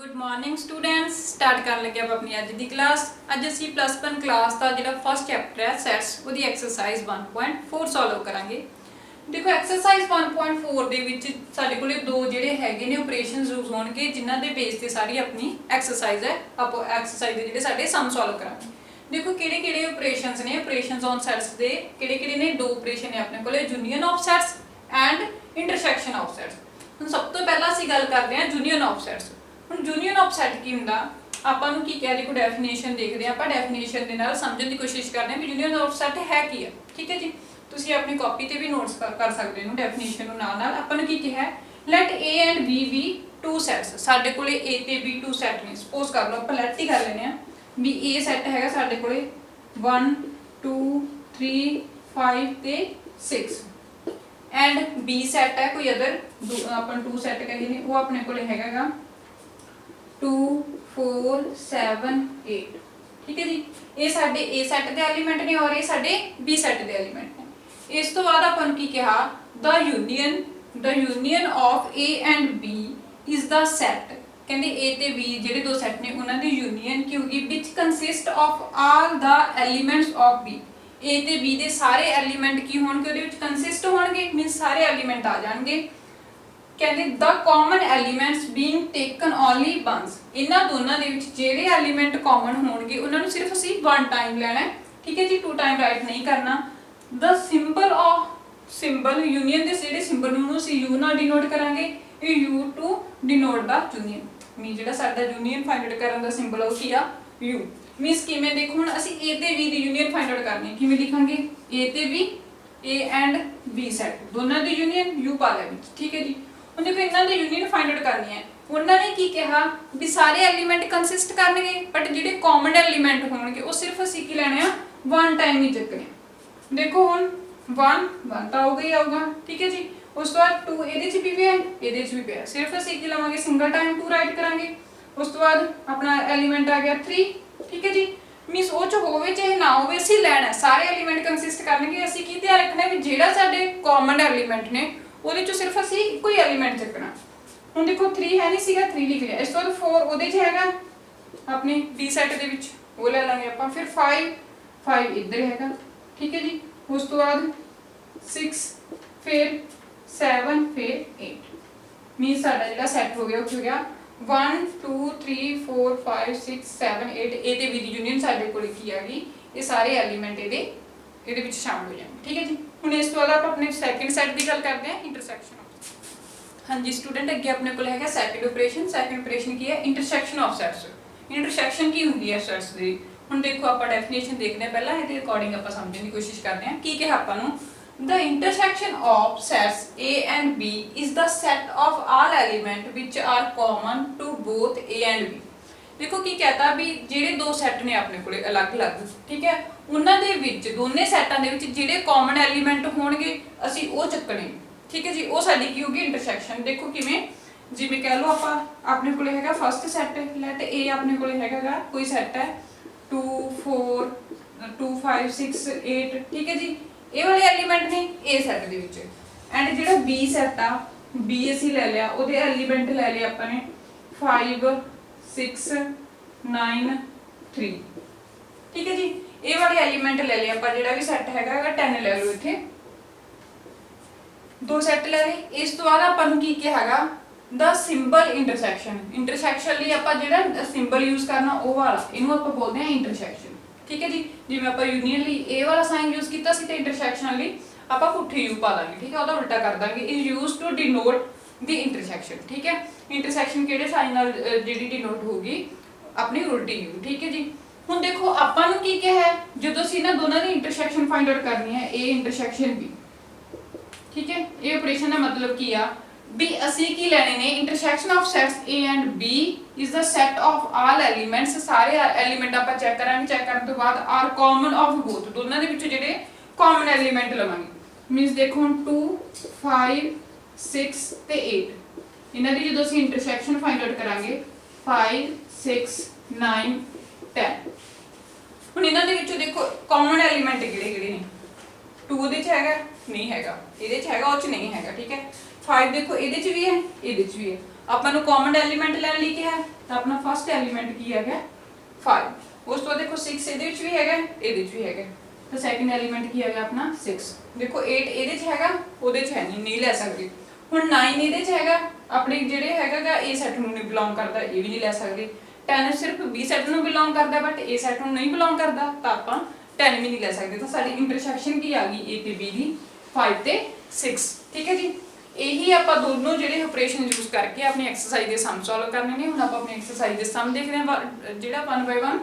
Good morning students. Start कर लगे अपनी अज की क्लास। अज असी +1 क्लास का जो फस्ट चैप्टर है सैट्स वो एक्सरसाइज 1.4 सॉल्व करांगे। देखो एक्सरसाइज 1.4 दे विच साडे कोले दो जिहड़े हैगे ने ऑपरेशंस यूज होणगे जिन्हां दे बेस ते सारी अपनी एक्सरसाइज है। आप एक्सरसाइज दे जिहड़े साडे सम सॉल्व करांगे। देखो किहड़े-किहड़े ऑपरेशंस ने ऑपरेशंस ऑन सैट्स दे किहड़े-किहड़े ने दो ऑपरेशन ने अपने कोले union of sets and intersection of sets. हुण सब तो पहला असीं गल करदे हां यूनियन ऑफ सैट्स। ਹੁਣ यूनियन ऑफ सैट की हुंदा ਆਪਾਂ ਨੂੰ ਕੀ ਕਹਿ ਦੇਖੋ ਡੈਫੀਨੇਸ਼ਨ ਦੇਖਦੇ ਆਪਾਂ ਡੈਫੀਨੇਸ਼ਨ ਦੇ ਨਾਲ ਸਮਝਣ ਦੀ ਕੋਸ਼ਿਸ਼ ਕਰਦੇ ਹਾਂ ਵੀ यूनियन ऑफ सैट ਹੈ ਕੀ ਹੈ। ਠੀਕ ਹੈ ਜੀ, ਤੁਸੀਂ ਆਪਣੀ ਕਾਪੀ ਤੇ ਵੀ ਨੋਟਸ ਕਰ ਸਕਦੇ ਹੋ ਡੈਫੀਨੇਸ਼ਨ ਨੂੰ ਨਾਲ ਨਾਲ। ਆਪਾਂ ਨੂੰ ਕੀ ਕਿਹਾ let A and B be two sets. ਸਾਡੇ ਕੋਲੇ A ਤੇ B ਟੂ ਸੈਟ ਨੇ। ਸਪੋਜ਼ ਕਰ ਲਓ ਆਪਾਂ ਲੈਟ ਹੀ ਕਰ ਲੈਨੇ ਆ ਵੀ A ਸੈਟ ਹੈਗਾ ਸਾਡੇ ਕੋਲੇ 1 2 3 5 ਤੇ 6 ਐਂਡ B ਸੈਟ ਹੈ ਕੋਈ ਅਦਰ ਆਪਾਂ ਟੂ ਸੈਟ ਕਹਿੰਦੇ ਨੇ ਉਹ ਆਪਣੇ ਕੋਲੇ ਹੈਗਾਗਾ 2 4 7 8। ठीक है जी, ये साडे A सैट दे एलीमेंट ने और ये साडे B सैट दे एलीमेंट ने। इस तो बाद अपन की कहा the union of A and B is the set. कहंदे A ते B जेडे दो सैट ने उन्हां दी यूनियन की होगी which consist of all the elements of B। A ते B दे सारे एलीमेंट की होणगे उहदे विच कंसिस्ट होणगे मींस सारे एलीमेंट आ जाणगे। कहते the common elements being taken only once. इन्हां दोनों दे विच जेडे एलीमेंट कॉमन होणगे उन्हां नूं सिर्फ असीं वन टाइम लेना है। ठीक है जी, टू टाइम राइट नहीं करना। द सिंबल यूनियन दे जेडे सिंबल नूं असीं यू नाल डिनोट करांगे। ये you to denote the union mean जेड़ा साडा यूनियन फाइंड आउट करन दा सिंबल है की आ यू। मींस किवें देखो हुण असीं A ते B दी यूनियन फाइंड आउट करनी है। किवें लिखांगे A ते B A and B set दोनों दी यूनियन यू पा लै विच। ठीक है जी, ਹੁਣ ਦੇਖੋ ਇਹਨਾਂ ਦੀ ਯੂਨੀਅਨ ਫਾਈਂਡ ਆਊਟ ਕਰਨੀ ਹੈ। ਉਹਨਾਂ ਨੇ ਕੀ ਕਿਹਾ ਵੀ ਸਾਰੇ ਐਲੀਮੈਂਟ ਕੰਸਿਸਟ ਕਰਨਗੇ ਬਟ ਜਿਹੜੇ ਕਾਮਨ ਐਲੀਮੈਂਟ ਹੋਣਗੇ ਉਹ ਸਿਰਫ ਅਸੀਂ ਕੀ ਲੈਣੇ ਆ ਵਨ ਟਾਈਮ ਹੀ ਚੱਕਣੇ। ਦੇਖੋ ਹੁਣ 1 ਤਾਂ ਆਊਗਾ ਹੀ ਆਊਗਾ। ਠੀਕ ਹੈ ਜੀ, ਉਸ ਤੋਂ ਬਾਅਦ 2 ਇਹਦੇ ਚ ਵੀ ਪਿਆ ਇਹਦੇ ਚ ਵੀ ਪਿਆ ਸਿਰਫ ਅਸੀਂ ਕੀ ਲਵਾਂਗੇ ਸਿੰਗਲ ਟਾਈਮ 2 ਰਾਈਟ ਕਰਾਂਗੇ। ਉਸ ਤੋਂ ਬਾਅਦ ਆਪਣਾ ਐਲੀਮੈਂਟ ਆ ਗਿਆ 3। ਠੀਕ ਹੈ ਜੀ, ਮੀਨਸ ਉਹ ਚ ਹੋਵੇ ਚਾਹੇ ਨਾ ਹੋਵੇ ਅਸੀਂ ਲੈਣਾ ਸਾਰੇ ਐਲੀਮੈਂਟ ਕੰਸਿਸਟ ਕਰਨਗੇ। ਅਸੀਂ ਕੀ ਧਿਆਨ ਰੱਖਣਾ ਵੀ ਜਿਹੜਾ ਸਾਡੇ ਕਾਮਨ ਐਲੀਮੈਂਟ ਨੇ ਉਹਦੇ ਚੋਂ ਸਿਰਫ ਅਸੀਂ ਇੱਕੋ ਹੀ ਐਲੀਮੈਂਟ ਚੱਕਣਾ। ਹੁਣ ਦੇਖੋ 3 ਹੈ ਨਹੀਂ ਸੀਗਾ 3 ਲਿਖ ਲਿਆ। ਇਸ ਤੋਂ ਬਾਅਦ 4 ਉਹਦੇ 'ਚ ਹੈਗਾ ਆਪਣੀ B ਸੈਟ ਦੇ ਵਿੱਚ ਉਹ ਲੈ ਲਾਂਗੇ ਆਪਾਂ। ਫਿਰ 5 ਇੱਧਰ ਹੈਗਾ। ਠੀਕ ਹੈ ਜੀ, ਉਸ ਤੋਂ ਬਾਅਦ 6 ਫਿਰ 7 ਫਿਰ 8 ਮੀਨ ਸਾਡਾ ਜਿਹੜਾ ਸੈਟ ਹੋ ਗਿਆ ਉਹ ਹੋ ਗਿਆ 1 2 3 4 5 6 7 8। A ਤੇ B ਦੀ ਯੂਨੀਅਨ ਸਾਡੇ ਕੋਲ ਕੀ ਆ ਗਈ ਇਹ ਸਾਰੇ ਐਲੀਮੈਂਟ ਇਹਦੇ ਵਿੱਚ ਸ਼ਾਮਲ ਹੋ ਜਾਣਗੇ। ਠੀਕ ਹੈ ਜੀ, ਹੁਣ ਇਸ ਤੋਂ ਬਾਅਦ ਆਪਾਂ ਆਪਣੇ ਸੈਕਿੰਡ ਸੈਟ ਦੀ ਗੱਲ ਕਰਦੇ ਹਾਂ ਇੰਟਰਸੈਕਸ਼ਨ। ਹਾਂਜੀ स्टूडेंट, अगे अपने को है सैकेंड ऑपरेशन की है इंटरसैक्शन ऑफ सैट्स। इंटरसैक्शन की होंगी है सैट्स दी। हुण देखो आप डेफिनेशन देखते हैं पहला इहदे अकॉर्डिंग आप समझने की कोशिश करते हैं की कहा आपां नूं the intersection of sets A and B is the set of all element which are common to both A and B। देखो की कहता भी ਜਿਹੜੇ ਦੋ ਸੈੱਟ ਨੇ ਆਪਣੇ ਕੋਲੇ ਅਲੱਗ-ਅਲੱਗ ਠੀਕ ਹੈ ਉਹਨਾਂ ਦੇ ਵਿੱਚ ਦੋਨੇ ਸੈੱਟਾਂ ਦੇ ਵਿੱਚ ਜਿਹੜੇ ਕਾਮਨ ਐਲੀਮੈਂਟ ਹੋਣਗੇ ਅਸੀਂ ਉਹ ਚੱਕਣੇ। ठीक है जी, वो साडी की होगी इंटरसैक्शन। देखो किवें जिवें कह लो आप अपने कोले हैगा फर्स्ट सैट लेट A अपने कोले हैगा कोई सैट है 2 4 2 5 6 8। ठीक है जी, ये वाले एलीमेंट ने A सैट दे विच एंड जेड़ा B सैट आ B ਅਸੀਂ ले लिया ਉਹਦੇ एलीमेंट ले लिए ਆਪਾਂ ने 5 6 9 3। ठीक है जी, ये वाले एलीमेंट ले लिए ਆਪਾਂ ਜਿਹੜਾ भी सैट हैगा 10 ले लो इत्थे दो सैट ले लिए। इस तो बाद ਆਪਾਂ ਨੂੰ ਕੀ ਕਿਹਾਗਾ द सिंबल इंटरसैक्शन ਲਈ ਆਪਾਂ ਜਿਹੜਾ ਸਿੰਬਲ ਯੂਜ਼ ਕਰਨਾ ਉਹ ਵਾਲਾ ਇਹਨੂੰ ਆਪਾਂ ਬੋਲਦੇ ਹਾਂ ਇੰਟਰਸੈਕਸ਼ਨ। ਠੀਕ ਹੈ ਜੀ, ਜਿਵੇਂ ਆਪਾਂ ਯੂਨੀਅਨ ਲਈ A ਵਾਲਾ ਸਾਈਨ ਯੂਜ਼ ਕੀਤਾ ਸੀ ਤੇ ਇੰਟਰਸੈਕਸ਼ਨ ਲਈ ਆਪਾਂ ਪੁੱਠੇ U ਪਾ ਦਾਂਗੇ। ਠੀਕ ਹੈ, ਉਹਦਾ ਉਲਟਾ ਕਰ ਦਾਂਗੇ। Is used to denote the intersection. ਠੀਕ ਹੈ, ਇੰਟਰਸੈਕਸ਼ਨ ਕਿਹੜੇ ਸਾਈਨ ਨਾਲ ਜਿਹੜੀ ਡਿਨੋਟ ਹੋਊਗੀ ਆਪਣੀ ਉਲਟੀ U। ਠੀਕ ਹੈ ਜੀ, ਹੁਣ ਦੇਖੋ ਆਪਾਂ ਨੂੰ ਕੀ ਕਿਹਾ ਹੈ ਜਦੋਂ ਅਸੀਂ ਇਹਨਾਂ ਦੋਨਾਂ ਦੀ ਇੰਟਰਸੈਕਸ਼ਨ ਫਾਈਂਡ ਆਊਟ ਕਰਨੀ ਹੈ A ਇੰਟਰਸੈਕਸ਼ਨ B। ठीक है, ये ऑपरेशन का मतलब की आ भी ਅਸੀਂ ਕੀ ਲੈਣੇ ਨੇ intersection of sets A and B is the set of all elements. ਸਾਰੇ ਐਲੀਮੈਂਟ ਆਪਾਂ ਚੈੱਕ ਕਰਾਂਗੇ। ਚੈੱਕ ਕਰਨ ਤੋਂ ਬਾਅਦ ਆਰ ਕਾਮਨ ਆਫ ਬੋਥ ਦੋਨਾਂ ਦੇ ਵਿੱਚੋਂ ਜਿਹੜੇ ਕਾਮਨ ਐਲੀਮੈਂਟ ਲਵਾਂਗੇ। ਮੀਨਸ ਦੇਖੋ 2 5 6 ਤੇ 8 ਇਹਨਾਂ ਦੀ ਜਦੋਂ ਅਸੀਂ ਇੰਟਰਸੈਕਸ਼ਨ ਫਾਈਂਡ ਆਊਟ ਕਰਾਂਗੇ 5 6 9 10। ਹੁਣ ਇਹਨਾਂ ਦੇ ਵਿੱਚੋਂ ਦੇਖੋ ਕਾਮਨ ਐਲੀਮੈਂਟ ਕਿਹੜੇ ਨੇ 2 ਦੇ ਚ ਹੈਗਾ नहीं हैगा, ਇਹਦੇ ਚ ਹੈਗਾ ਉਹ ਚ ਨਹੀਂ ਹੈਗਾ। ਠੀਕ ਹੈ, 5 ਦੇਖੋ ਇਹਦੇ ਚ ਵੀ ਹੈ ਇਹਦੇ ਚ ਵੀ ਹੈ। ਆਪਾਂ ਨੂੰ ਕਾਮਨ ਐਲੀਮੈਂਟ ਲੈਣ ਲਈ ਕਿਹਾ ਤਾਂ ਆਪਣਾ ਫਸਟ ਐਲੀਮੈਂਟ ਕੀ ਹੈਗਾ 5। ਉਸ ਤੋਂ ਬਾਅਦ ਦੇਖੋ 6 ਇਹਦੇ ਵਿੱਚ ਵੀ ਹੈਗਾ, ਇਹਦੇ ਵਿੱਚ ਵੀ ਹੈਗਾ, ਤਾਂ ਸੈਕਿੰਡ ਐਲੀਮੈਂਟ ਕੀ ਹੈਗਾ ਆਪਣਾ 6। ਦੇਖੋ 8 ਇਹਦੇ 'ਚ ਹੈਗਾ, ਉਹਦੇ 'ਚ ਹੈ ਨਹੀਂ ਲੈ ਸਕਦੇ। ਹੁਣ 9 ਇਹਦੇ 'ਚ ਹੈਗਾ, ਆਪਣੇ ਜਿਹੜੇ ਹੈਗਾ A ਸੈੱਟ ਨੂੰ ਨਹੀਂ ਬਿਲੋਂਗ ਕਰਦਾ, ਇਹ ਵੀ ਨਹੀਂ ਲੈ ਸਕਦੇ। 10 ਸਿਰਫ B ਸੈੱਟ ਨੂੰ ਬਿਲੋਂਗ ਕਰਦਾ ਬਟ A ਸੈੱਟ ਨੂੰ ਨਹੀਂ ਬਿਲੋਂਗ ਕਰਦਾ, ਤਾਂ ਆਪਾਂ 10 ਵੀ ਨਹੀਂ ਲੈ ਸਕਦੇ। ਤਾਂ ਸਾਡੀ ਇੰਟਰਸੈਕਸ਼ਨ ਕੀ ਆ ਗਈ A ਤੇ B ਦੀ 5 ਤੇ 6। ਠੀਕ ਹੈ ਜੀ, ਇਹੀ ਆਪਾਂ ਦੋਨੋਂ ਜਿਹੜੇ ਆਪਰੇਸ਼ਨ ਯੂਜ਼ ਕਰਕੇ ਆਪਣੀ ਐਕਸਰਸਾਈਜ਼ ਦੇ ਸਮ ਸੋਲਵ ਕਰਨੇ ਨੇ। ਹੁਣ ਆਪਾਂ ਆਪਣੀ ਐਕਸਰਸਾਈਜ਼ ਦੇ ਸਮ ਦੇਖਦੇ ਹਾਂ ਜਿਹੜਾ 1 ਬਾਈ 1।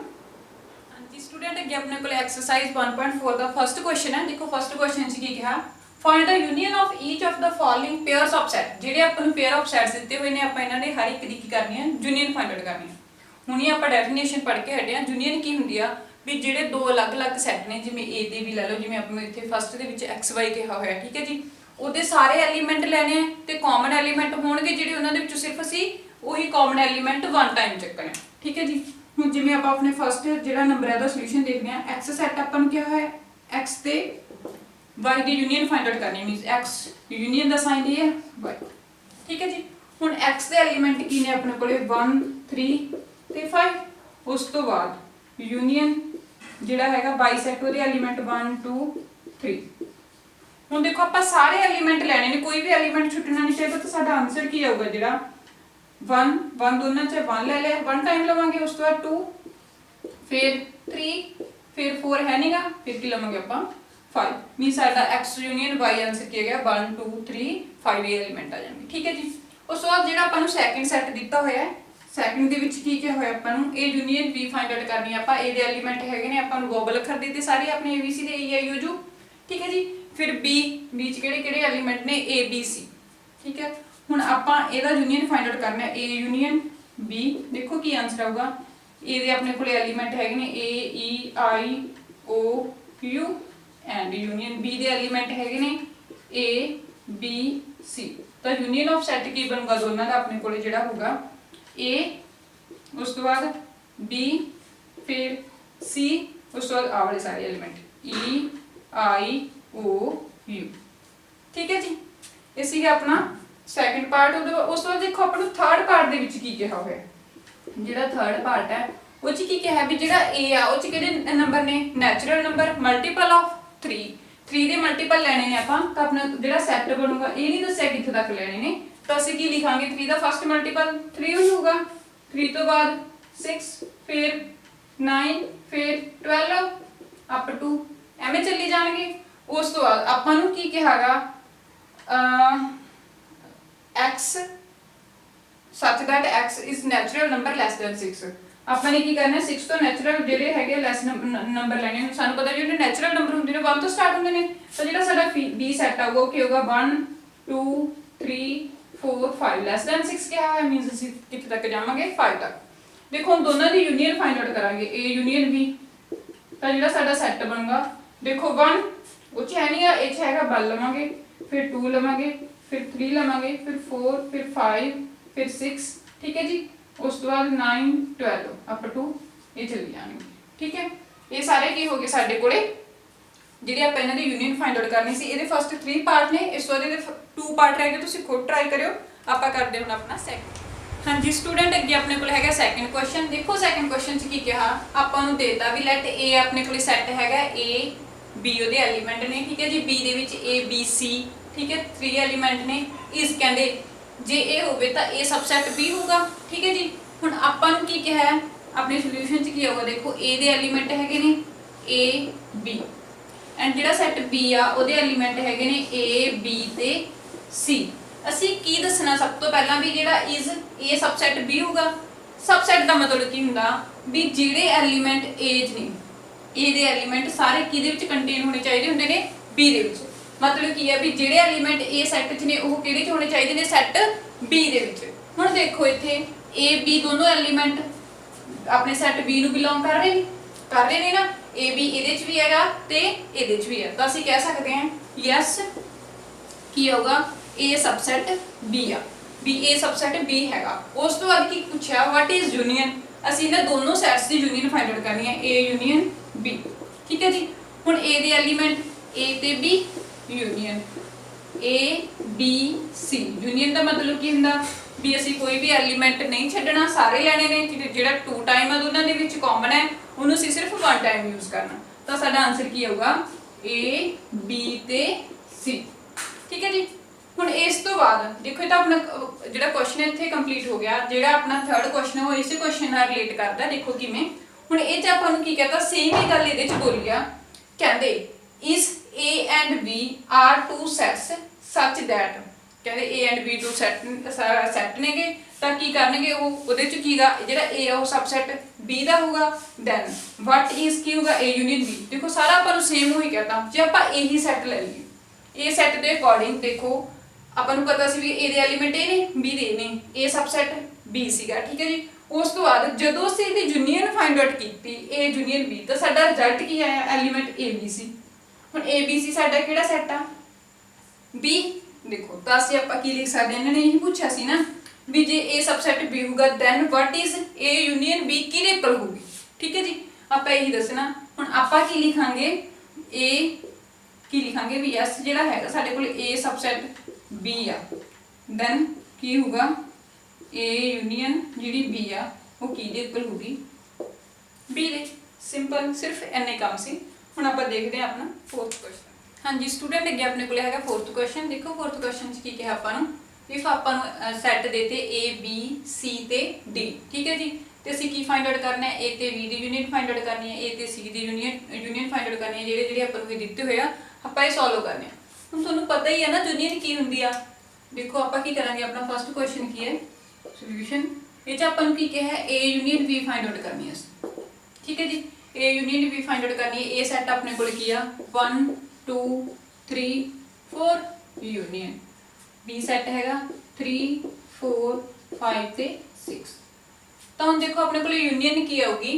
ਹਾਂਜੀ ਸਟੂਡੈਂਟ, ਅੱਗੇ ਆਪਣੇ ਕੋਲ ਐਕਸਰਸਾਈਜ਼ 1.4 ਦਾ ਫਸਟ ਕੁਐਸਚਨ ਹੈ। ਦੇਖੋ ਫਸਟ ਕੁਐਸਚਨ 'ਚ ਕੀ ਕਿਹਾ, find the union of each of the following pairs of set. ਜਿਹੜੇ ਆਪਾਂ ਨੂੰ ਪੇਅਰ ਆਫ ਸੈਟਸ ਦਿੱਤੇ ਹੋਏ ਨੇ, ਆਪਾਂ ਇਹਨਾਂ ਦੇ ਹਰ ਇੱਕ ਦੀ ਕੀ ਕਰਨੀ ਹੈ, ਯੂਨੀਅਨ ਫਾਈਂਡ ਆਊਟ ਕਰਨੀ ਹੈ। ਹੁਣੀ ਆਪਾਂ ਡੈਫੀਨੇਸ਼ਨ ਪੜ੍ਹ ਕੇ ਹਟੇ ਹਾਂ। ਯੂਨੀਅਨ ਕੀ ਹੁੰਦੀ ਆ, ਵੀ ਜਿਹੜੇ ਦੋ ਅਲੱਗ-ਅਲੱਗ ਸੈੱਟ ਨੇ, ਜਿਵੇਂ A ਤੇ B ਲੈ ਲਓ, ਜਿਵੇਂ ਆਪਾਂ ਨੂੰ ਇੱਥੇ ਫਸਟ ਦੇ ਵਿੱਚ XY ਕਿਹਾ ਹੋਇਆ, ਠੀਕ ਹੈ ਜੀ, ਉਹਦੇ ਸਾਰੇ ਐਲੀਮੈਂਟ ਲੈਣੇ ਆ ਤੇ ਕਾਮਨ ਐਲੀਮੈਂਟ ਹੋਣਗੇ ਜਿਹੜੇ, ਉਹਨਾਂ ਦੇ ਵਿੱਚੋਂ ਸਿਰਫ ਅਸੀਂ ਉਹੀ ਕਾਮਨ ਐਲੀਮੈਂਟ ਵਨ ਟਾਈਮ ਚੱਕਣੇ। ਠੀਕ ਹੈ ਜੀ, ਹੁਣ ਜਿਵੇਂ ਆਪਾਂ ਆਪਣੇ ਫਸਟ ਜਿਹੜਾ ਨੰਬਰ ਹੈ ਦਾ ਸੋਲੂਸ਼ਨ ਦੇਖਦੇ ਹਾਂ। X ਸੈੱਟ ਆਪਾਂ ਨੂੰ ਕਿਹਾ ਹੋਇਆ X ਤੇ Y ਦੀ ਯੂਨੀਅਨ ਫਾਈਂਡ ਆਊਟ ਕਰਨੀ, ਮੀਨਸ X ਯੂਨੀਅਨ ਦਾ ਸਾਈਨ ਇਹ ਹੈ Y। ਠੀਕ ਹੈ ਜੀ, ਹੁਣ X ਦੇ ਐਲੀਮੈਂਟ ਕੀ ਨੇ ਆਪਣੇ ਕੋਲੇ 1 3 ਤੇ 5। ਉਸ ਤੋਂ ਬਾਅਦ ਯੂਨੀਅਨ ਜਿਹੜਾ ਹੈਗਾ Y ਸੈੱਟ, ਉਹਦੇ ਐਲੀਮੈਂਟ 1 2 3। ਹੁਣ ਦੇਖੋ ਆਪਾਂ ਸਾਰੇ ਐਲੀਮੈਂਟ ਲੈਣੇ ਨੇ, ਕੋਈ ਵੀ ਐਲੀਮੈਂਟ ਛੁੱਟਣਾ ਨਹੀਂ ਚਾਹੀਦਾ। ਤਾਂ ਸਾਡਾ ਆਨਸਰ ਕੀ ਆਊਗਾ, ਜਿਹੜਾ 1 1 ਦੋਨਾਂ 'ਚ 1 ਲੈ ਲਿਆ, 1 ਟਾਈਮ ਲਵਾਂਗੇ। ਉਸ ਤੋਂ ਬਾਅਦ 2 ਫਿਰ 3 ਫਿਰ 4 ਹੈ ਨਹੀਂਗਾ, ਫਿਰ ਕੀ ਲਵਾਂਗੇ ਆਪਾਂ 5। ਮੀਨ ਸਾਡਾ X ਯੂਨੀਅਨ Y ਆਨਸਰ ਕੀ ਹੈਗਾ 1 2 3 5 ਇਹ ਐਲੀਮੈਂਟ ਆ ਜਾਣਗੇ। ਠੀਕ ਹੈ ਜੀ, ਉਸ ਤੋਂ ਬਾਅਦ ਜਿਹੜਾ ਆਪਾਂ ਨੂੰ ਸੈਕਿੰਡ ਸੈੱਟ ਦਿੱਤਾ ਹੋਇਆ ਹੈ, ਸੈਕਿੰਡ ਦੇ ਵਿੱਚ ਕੀ ਕਿਹਾ ਹੋਇਆ ਆਪਾਂ ਨੂੰ, A union B find out ਕਰਨੀ ਆ ਆਪਾਂ। A ਦੇ ਐਲੀਮੈਂਟ ਹੈਗੇ ਨੇ ਆਪਾਂ ਨੂੰ ਵੋਬਲ ਅੱਖਰ ਦਿੱਤੇ ਸਾਰੇ ਆਪਣੇ ABC ਦੇ EIOU। ਠੀਕ ਹੈ ਜੀ, ਫਿਰ B 'ਚ ਕਿਹੜੇ ਐਲੀਮੈਂਟ ਨੇ A B C। ਠੀਕ ਹੈ, ਹੁਣ ਆਪਾਂ ਇਹਦਾ ਯੂਨੀਅਨ ਫਾਈਂਡ ਆਊਟ ਕਰਨਾ ਹੈ, A ਯੂਨੀਅਨ B। ਦੇਖੋ ਕੀ ਆਨਸਰ ਆਊਗਾ, A ਦੇ ਆਪਣੇ ਕੋਲੇ ਐਲੀਮੈਂਟ ਹੈਗੇ ਨੇ A E I O U and union B ਦੇ ਐਲੀਮੈਂਟ ਹੈਗੇ ਨੇ A B C। ਤਾਂ ਯੂਨੀਅਨ ਆਫ ਸੈੱਟ ਕੀ ਬਣੂਗਾ ਦੋਨਾਂ ਦਾ ਆਪਣੇ ਕੋਲੇ, ਜਿਹੜਾ ਹੋਊਗਾ A, ਉਸ ਤੋਂ ਬਾਅਦ B, ਫਿਰ C, ਉਸ ਤੋਂ ਬਾਅਦ ਆ ਵਾਲੇ ਸਾਰੇ element E I O U। ਠੀਕ ਹੈ ਜੀ, ਇਹ ਸੀਗਾ ਆਪਣਾ ਸੈਕਿੰਡ ਪਾਰਟ। ਉਸ ਤੋਂ ਬਾਅਦ ਦੇਖੋ ਆਪਾਂ ਨੂੰ ਥਰਡ ਪਾਰਟ ਦੇ ਵਿੱਚ ਕੀ ਕਿਹਾ ਹੋਇਆ। ਜਿਹੜਾ ਥਰਡ ਪਾਰਟ ਹੈ ਉਹ 'ਚ ਕੀ ਕਿਹਾ ਵੀ ਜਿਹੜਾ A ਆ ਉਹ 'ਚ ਕਿਹੜੇ ਨੰਬਰ ਨੇ, ਨੈਚੁਰਲ ਨੰਬਰ, ਮਲਟੀਪਲ ਆਫ 3 3 ਦੇ ਮਲਟੀਪਲ ਲੈਣੇ ਨੇ ਆਪਾਂ। ਤਾਂ ਆਪਣਾ ਜਿਹੜਾ ਸੈੱਟ ਬਣੂਗਾ, ਇਹ ਨਹੀਂ ਦੱਸਿਆ ਕਿੱਥੇ ਤੱਕ ਲੈਣੇ ਨੇ, ਤਾਂ ਅਸੀਂ ਕੀ ਲਿਖਾਂਗੇ 3 ਦਾ ਫਸਟ ਮਲਟੀਪਲ 3 ਹੋਊਗਾ, 3 ਤੋਂ ਬਾਅਦ 6 ਫਿਰ 9 ਫਿਰ 12 ਅਪ ਟੂ ਐਵੇਂ ਚੱਲੀ ਜਾਣਗੇ। ਉਸ ਤੋਂ ਬਾਅਦ ਆਪਾਂ ਨੂੰ ਕੀ ਕਿਹਾਗਾ x such that x is natural number less than 6। ਆਪਾਂ ਨੇ ਕੀ ਕਰਨਾ 6 ਤੋਂ ਨੈਚੁਰਲ ਜਿਹੜੇ ਹੈਗੇ ਲੈਸ ਨੰਬਰ ਲੈਣੇ ਨੇ। ਸਾਨੂੰ ਪਤਾ ਜਿਹੜੇ ਨੈਚੁਰਲ ਨੰਬਰ ਹੁੰਦੇ ਨੇ 1 ਤੋਂ ਸਟਾਰਟ ਹੁੰਦੇ ਨੇ, ਤਾਂ ਜਿਹੜਾ ਸਾਡਾ B ਸੈੱਟ ਆਊਗਾ ਉਹ ਕੀ ਹੋਊਗਾ 1 2 3 4 5 ਲੈਸ ਦੈਨ 6 ਕਿਹਾ ਹੋਇਆ, ਮੀਨਸ ਅਸੀਂ ਕਿੱਥੇ ਤੱਕ ਜਾਵਾਂਗੇ 5 ਤੱਕ। ਦੇਖੋ ਹੁਣ ਦੋਨਾਂ ਦੀ ਯੂਨੀਅਨ ਫਾਈਂਡ ਆਊਟ ਕਰਾਂਗੇ, A ਯੂਨੀਅਨ B। ਤਾਂ ਜਿਹੜਾ ਸਾਡਾ ਸੈੱਟ ਬਣੂਗਾ, ਦੇਖੋ 1 ਉਹ 'ਚ ਹੈ ਨਹੀਂ ਆ, ਇਹ 'ਚ ਹੈਗਾ 1 ਲਵਾਂਗੇ, ਫਿਰ 2 ਲਵਾਂਗੇ, ਫਿਰ 3 ਲਵਾਂਗੇ, ਫਿਰ 4 ਫਿਰ 5 ਫਿਰ 6। ਠੀਕ ਹੈ ਜੀ, ਉਸ ਤੋਂ ਬਾਅਦ 9 12 ਅਪ ਟੂ ਇਹ ਚੱਲੀ ਜਾਣਗੇ। ਠੀਕ ਹੈ, ਇਹ ਸਾਰੇ ਕੀ ਹੋ ਗਏ ਸਾਡੇ ਕੋਲੇ, ਜਿਹੜੇ ਆਪਾਂ ਇਹਨਾਂ ਦੀ ਯੂਨੀਅਨ ਫਾਈਂਡ ਆਊਟ ਕਰਨੀ ਸੀ। ਇਹਦੇ ਫਸਟ 3 ਪਾਰਟ ਨੇ, ਇਸ ਤੋਂ ਬਾਅਦ ਇਹਦੇ 2 ਪਾਰਟ ਰਹਿ ਗਏ, ਤੁਸੀਂ ਖੁਦ ਟਰਾਈ ਕਰਿਓ। ਆਪਾਂ ਕਰਦੇ ਹੁਣ ਆਪਣਾ ਸੈਕਿੰਡ। ਹਾਂਜੀ ਸਟੂਡੈਂਟ, ਅੱਗੇ ਆਪਣੇ ਕੋਲ ਹੈਗਾ ਸੈਕਿੰਡ ਕੁਐਸਚਨ। ਦੇਖੋ ਸੈਕਿੰਡ ਕੁਐਸਚਨ 'ਚ ਕੀ ਕਿਹਾ, ਆਪਾਂ ਨੂੰ ਦੇਤਾ ਵੀ ਲੈਟ A ਆਪਣੇ ਕੋਲੇ ਸੈੱਟ ਹੈਗਾ A B ਉਹਦੇ ਐਲੀਮੈਂਟ ਨੇ। ਠੀਕ ਹੈ ਜੀ, B ਦੇ ਵਿੱਚ A B C, ਠੀਕ ਹੈ 3 ਐਲੀਮੈਂਟ ਨੇ। ਇਸ ਕਹਿੰਦੇ ਜੇ A ਹੋਵੇ ਤਾਂ A ਸਬਸੈਟ B ਹੋਊਗਾ। ਠੀਕ ਹੈ ਜੀ, ਹੁਣ ਆਪਾਂ ਨੂੰ ਕੀ ਕਿਹਾ ਹੈ ਆਪਣੇ ਸੋਲੂਸ਼ਨ 'ਚ ਕੀ ਆਊਗਾ, ਦੇਖੋ A ਦੇ ਐਲੀਮੈਂਟ ਹੈਗੇ ਨੇ A B ਐਂਡ ਜਿਹੜਾ ਸੈੱਟ B ਆ ਉਹਦੇ ਐਲੀਮੈਂਟ ਹੈਗੇ ਨੇ A B ਤੇ C। ਅਸੀਂ ਕੀ ਦੱਸਣਾ ਸਭ ਤੋਂ ਪਹਿਲਾਂ ਵੀ ਜਿਹੜਾ is A ਸਬਸੈਟ B ਹੋਊਗਾ। ਸਬਸੈਟ ਦਾ ਮਤਲਬ ਕੀ ਹੁੰਦਾ ਵੀ ਜਿਹੜੇ ਐਲੀਮੈਂਟ A 'ਚ ਨੇ, A ਦੇ ਐਲੀਮੈਂਟ ਸਾਰੇ ਕਿਹਦੇ ਵਿੱਚ ਕੰਟੇਨ ਹੋਣੇ ਚਾਹੀਦੇ ਹੁੰਦੇ ਨੇ, B ਦੇ ਵਿੱਚ। ਮਤਲਬ ਕੀ ਹੈ ਵੀ ਜਿਹੜੇ ਐਲੀਮੈਂਟ A ਸੈੱਟ 'ਚ ਨੇ ਉਹ ਕਿਹੜੇ 'ਚ ਹੋਣੇ ਚਾਹੀਦੇ ਨੇ, ਸੈੱਟ B ਦੇ ਵਿੱਚ। ਹੁਣ ਦੇਖੋ ਇੱਥੇ A B ਦੋਨੋਂ ਐਲੀਮੈਂਟ ਆਪਣੇ ਸੈੱਟ B ਨੂੰ ਬਿਲੋਂਗ ਕਰ ਰਹੇ ਨੇ ਨਾ। A B ਇਹਦੇ 'ਚ ਵੀ ਹੈਗਾ ਤੇ ਇਹਦੇ 'ਚ ਵੀ ਹੈ, ਤਾਂ ਅਸੀਂ ਕਹਿ ਸਕਦੇ ਹਾਂ ਯੈਸ ਕੀ ਹੋਊਗਾ A ਸਬਸੈਟ B ਆ, ਵੀ A ਸਬਸੈਟ B ਹੈਗਾ। ਉਸ ਤੋਂ ਬਾਅਦ ਕੀ ਪੁੱਛਿਆ ਵਾਟ ਇਜ਼ ਯੂਨੀਅਨ, ਅਸੀਂ ਇਹਨਾਂ ਦੋਨੋਂ ਸੈਟਸ ਦੀ ਯੂਨੀਅਨ ਫਾਈਂਡ ਆਊਟ ਕਰਨੀ ਹੈ A ਯੂਨੀਅਨ B। ਠੀਕ ਹੈ ਜੀ, ਹੁਣ A ਦੇ ਐਲੀਮੈਂਟ A ਤੇ B union A B C। Union ਦਾ ਮਤਲਬ ਕੀ ਹੁੰਦਾ ਵੀ ਅਸੀਂ ਕੋਈ ਵੀ ਐਲੀਮੈਂਟ ਨਹੀਂ ਛੱਡਣਾ, ਸਾਰੇ ਲੈਣੇ ਨੇ। ਜਿਹੜਾ 2 ਟਾਈਮ ਆ ਦੋਨਾਂ ਦੇ ਵਿੱਚ ਕਾਮਨ ਹੈ ਉਹਨੂੰ ਅਸੀਂ ਸਿਰਫ 1 ਟਾਈਮ ਯੂਜ਼ ਕਰਨਾ। ਤਾਂ ਸਾਡਾ ਆਨਸਰ ਕੀ ਆਊਗਾ A B ਤੇ C। ਠੀਕ ਹੈ ਜੀ। ਹੁਣ ਇਸ ਤੋਂ ਬਾਅਦ ਦੇਖੋ ਇਹ ਤਾਂ ਆਪਣਾ ਜਿਹੜਾ ਕੁਐਸਚਨ ਇੱਥੇ ਕੰਪਲੀਟ ਹੋ ਗਿਆ। ਜਿਹੜਾ ਆਪਣਾ ਥਰਡ ਕੁਐਸਚਨ ਹੈ ਉਹ ਇਸੇ ਕੁਐਸਚਨ ਨਾਲ ਰਿਲੇਟ ਕਰਦਾ। ਦੇਖੋ ਕਿਵੇਂ, ਹੁਣ ਇਹ 'ਚ ਆਪਾਂ ਨੂੰ ਕੀ ਕਹਤਾ, ਸੇਮ ਹੀ ਗੱਲ ਇਹਦੇ 'ਚ ਬੋਲੀ ਆ। ਕਹਿੰਦੇ is A and B are two sets such that, ਕਹਿੰਦੇ A and B two set ਨੇਗੇ ਤਾਂ ਕੀ ਕਰਨਗੇ ਉਹ, ਉਹਦੇ 'ਚ ਕੀਗਾ ਜਿਹੜਾ A ਆ ਉਹ ਸਬਸੈਟ B ਦਾ ਹੋਊਗਾ। ਦੈਨ what is ਕੀ ਹੋਊਗਾ A union B। ਦੇਖੋ ਸਾਰਾ ਆਪਾਂ ਨੂੰ ਸੇਮ ਹੋਈ ਕਹਤਾ। ਜੇ ਆਪਾਂ ਇਹੀ ਸੈੱਟ ਲੈ ਲਈਏ, A ਸੈੱਟ ਦੇ ਅਕੋਰਡਿੰਗ ਦੇਖੋ ਆਪਾਂ ਨੂੰ ਪਤਾ ਸੀ ਵੀ A ਦੇ ਐਲੀਮੈਂਟ A ਨੇ B ਦੇ ਨੇ, A ਸਬਸੈਟ B ਸੀਗਾ। ਠੀਕ ਹੈ ਜੀ। ਉਸ ਤੋਂ ਬਾਅਦ ਜਦੋਂ ਅਸੀਂ ਇਹਦੀ ਯੂਨੀਅਨ ਫਾਈਂਡ ਆਊਟ ਕੀਤੀ A ਯੂਨੀਅਨ B ਤਾਂ ਸਾਡਾ ਰਿਜ਼ਲਟ ਕੀ ਆਇਆ, ਐਲੀਮੈਂਟ A B ਸੀ। ਹੁਣ A B C ਸਾਡਾ ਕਿਹੜਾ ਸੈੱਟ ਆ B। ਦੇਖੋ ਤਾਂ ਅਸੀਂ ਆਪਾਂ ਕੀ ਲਿਖ ਸਕਦੇ ਹਾਂ, ਇਹਨਾਂ ਨੇ ਇਹੀ ਪੁੱਛਿਆ ਸੀ ਨਾ ਵੀ ਜੇ A ਸਬਸੈਟ B ਹੋਊਗਾ then what is A union B ਕਿਹਦੇ ਇਕੁਅਲ ਹੋਊਗੀ। ਠੀਕ ਹੈ ਜੀ, ਆਪਾਂ ਇਹੀ ਦੱਸਣਾ। ਹੁਣ ਆਪਾਂ ਕੀ ਲਿਖਾਂਗੇ, A ਕੀ ਲਿਖਾਂਗੇ ਵੀ S ਜਿਹੜਾ ਹੈਗਾ ਸਾਡੇ ਕੋਲ A ਸਬਸੈਟ B ਆ, ਦੈਨ ਕੀ ਹੋਊਗਾ A ਯੂਨੀਅਨ ਜਿਹੜੀ B ਆ ਉਹ ਕਿਹਦੇ ਇਕੁਅਲ ਹੋਊਗੀ B ਦੇ। ਸਿੰਪਲ, ਸਿਰਫ ਇੰਨੇ ਕੰਮ ਸੀ। ਹੁਣ ਆਪਾਂ ਦੇਖਦੇ ਹਾਂ ਆਪਣਾ ਫੋਰਥ ਕੁਐਸਚਨ। ਹਾਂਜੀ ਸਟੂਡੈਂਟ, ਅੱਗੇ ਆਪਣੇ ਕੋਲ ਹੈਗਾ ਫੋਰਥ ਕੁਐਸਚਨ। ਦੇਖੋ ਫੋਰਥ ਕੁਐਸਚਨ 'ਚ ਕੀ ਕਿਹਾ ਆਪਾਂ ਨੂੰ, ਇਫ ਆਪਾਂ ਨੂੰ ਸੈੱਟ ਦੇਤੇ A B C ਤੇ D। ਠੀਕ ਹੈ ਜੀ। ਤੇ ਅਸੀਂ ਕੀ ਫਾਈਂਡ ਆਊਟ ਕਰਨਾ ਹੈ, A ਤੇ B ਦੀ ਯੂਨੀਅਨ ਫਾਈਂਡ ਆਊਟ ਕਰਨੀ ਹੈ, A ਤੇ C ਦੀ ਯੂਨੀਅਨ ਫਾਈਂਡ ਆਊਟ ਕਰਨੀ ਹੈ। ਜਿਹੜੇ ਆਪਾਂ ਨੂੰ ਇਹ ਦਿੱਤੇ ਹੋਏ ਆ ਆਪਾਂ ਇਹ ਸੋਲਵ ਕਰਨੇ ਆ। ਹੁਣ ਤੁਹਾਨੂੰ ਪਤਾ ਹੀ ਹੈ ਨਾ ਯੂਨੀਅਨ ਕੀ ਹੁੰਦੀ ਆ। ਦੇਖੋ ਆਪਾਂ ਕੀ ਕਰਾਂਗੇ, ਆਪਣਾ ਫਸਟ ਕੁਐਸਚਨ ਕੀ ਹੈ ਸੋਲੂਸ਼ਨ। ਇਹ 'ਚ ਆਪਾਂ ਨੂੰ ਕੀ ਕਿਹਾ ਹੈ A union B find out ਕਰਨੀ ਹੈ। ਠੀਕ ਹੈ ਜੀ। A union B find out ਕਰਨੀ ਹੈ। A ਸੈੱਟ ਆਪਣੇ ਕੋਲ ਕੀ ਆ 1 2 3 4 ਯੂਨੀਅਨ, B ਸੈੱਟ ਹੈਗਾ 3 4 5 ਤੇ 6। ਤਾਂ ਹੁਣ ਦੇਖੋ ਆਪਣੇ ਕੋਲ ਯੂਨੀਅਨ ਕੀ ਆਊਗੀ,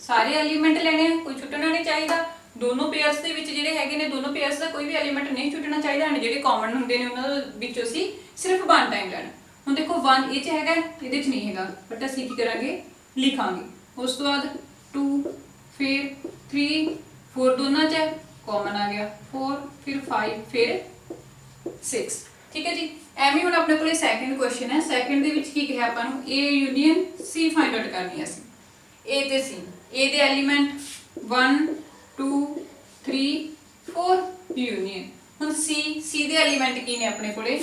ਸਾਰੇ ਐਲੀਮੈਂਟ ਲੈਣੇ ਆ, ਕੋਈ ਛੁੱਟਣਾ ਨਹੀਂ ਚਾਹੀਦਾ। ਦੋਨੋਂ ਪੇਅਰਸ ਦੇ ਵਿੱਚ ਜਿਹੜੇ ਹੈਗੇ ਨੇ, ਦੋਨੋਂ ਪੇਅਰਸ ਦਾ ਕੋਈ ਵੀ ਐਲੀਮੈਂਟ ਨਹੀਂ ਛੁੱਟਣਾ ਚਾਹੀਦਾ। ਹਨ ਜਿਹੜੇ ਕਾਮਨ ਹੁੰਦੇ ਨੇ ਉਹਨਾਂ ਦੇ ਵਿੱਚੋਂ ਅਸੀਂ ਸਿਰਫ 1 ਟਾਈਮ ਲੈਣਾ। ਹੁਣ ਦੇਖੋ 1 ਇਹ 'ਚ ਹੈਗਾ, ਇਹਦੇ 'ਚ ਨਹੀਂ ਹੈਗਾ, ਬਟ ਅਸੀਂ ਕੀ ਕਰਾਂਗੇ ਲਿਖਾਂਗੇ। ਉਸ ਤੋਂ ਬਾਅਦ 2 ਫਿਰ 3 4 ਦੋਨਾਂ 'ਚ ਕਾਮਨ ਆ ਗਿਆ 4 ਫਿਰ 5 ਫਿਰ 6। ਠੀਕ ਹੈ ਜੀ। ਐਵੇਂ ਹੁਣ ਆਪਣੇ ਕੋਲੇ ਸੈਕੰਡ ਕੁਐਸਚਨ ਹੈ। ਸੈਕੰਡ ਦੇ ਵਿੱਚ ਕੀ ਕਿਹਾ ਆਪਾਂ ਨੂੰ A union C find out ਕਰਨੀ ਹੈ ਅਸੀਂ। A ਤੇ C, A ਦੇ ਐਲੀਮੈਂਟ 1 2 3 4 ਯੂਨੀਅਨ। ਹੁਣ C ਦੇ ਐਲੀਮੈਂਟ ਕੀ ਨੇ ਆਪਣੇ ਕੋਲੇ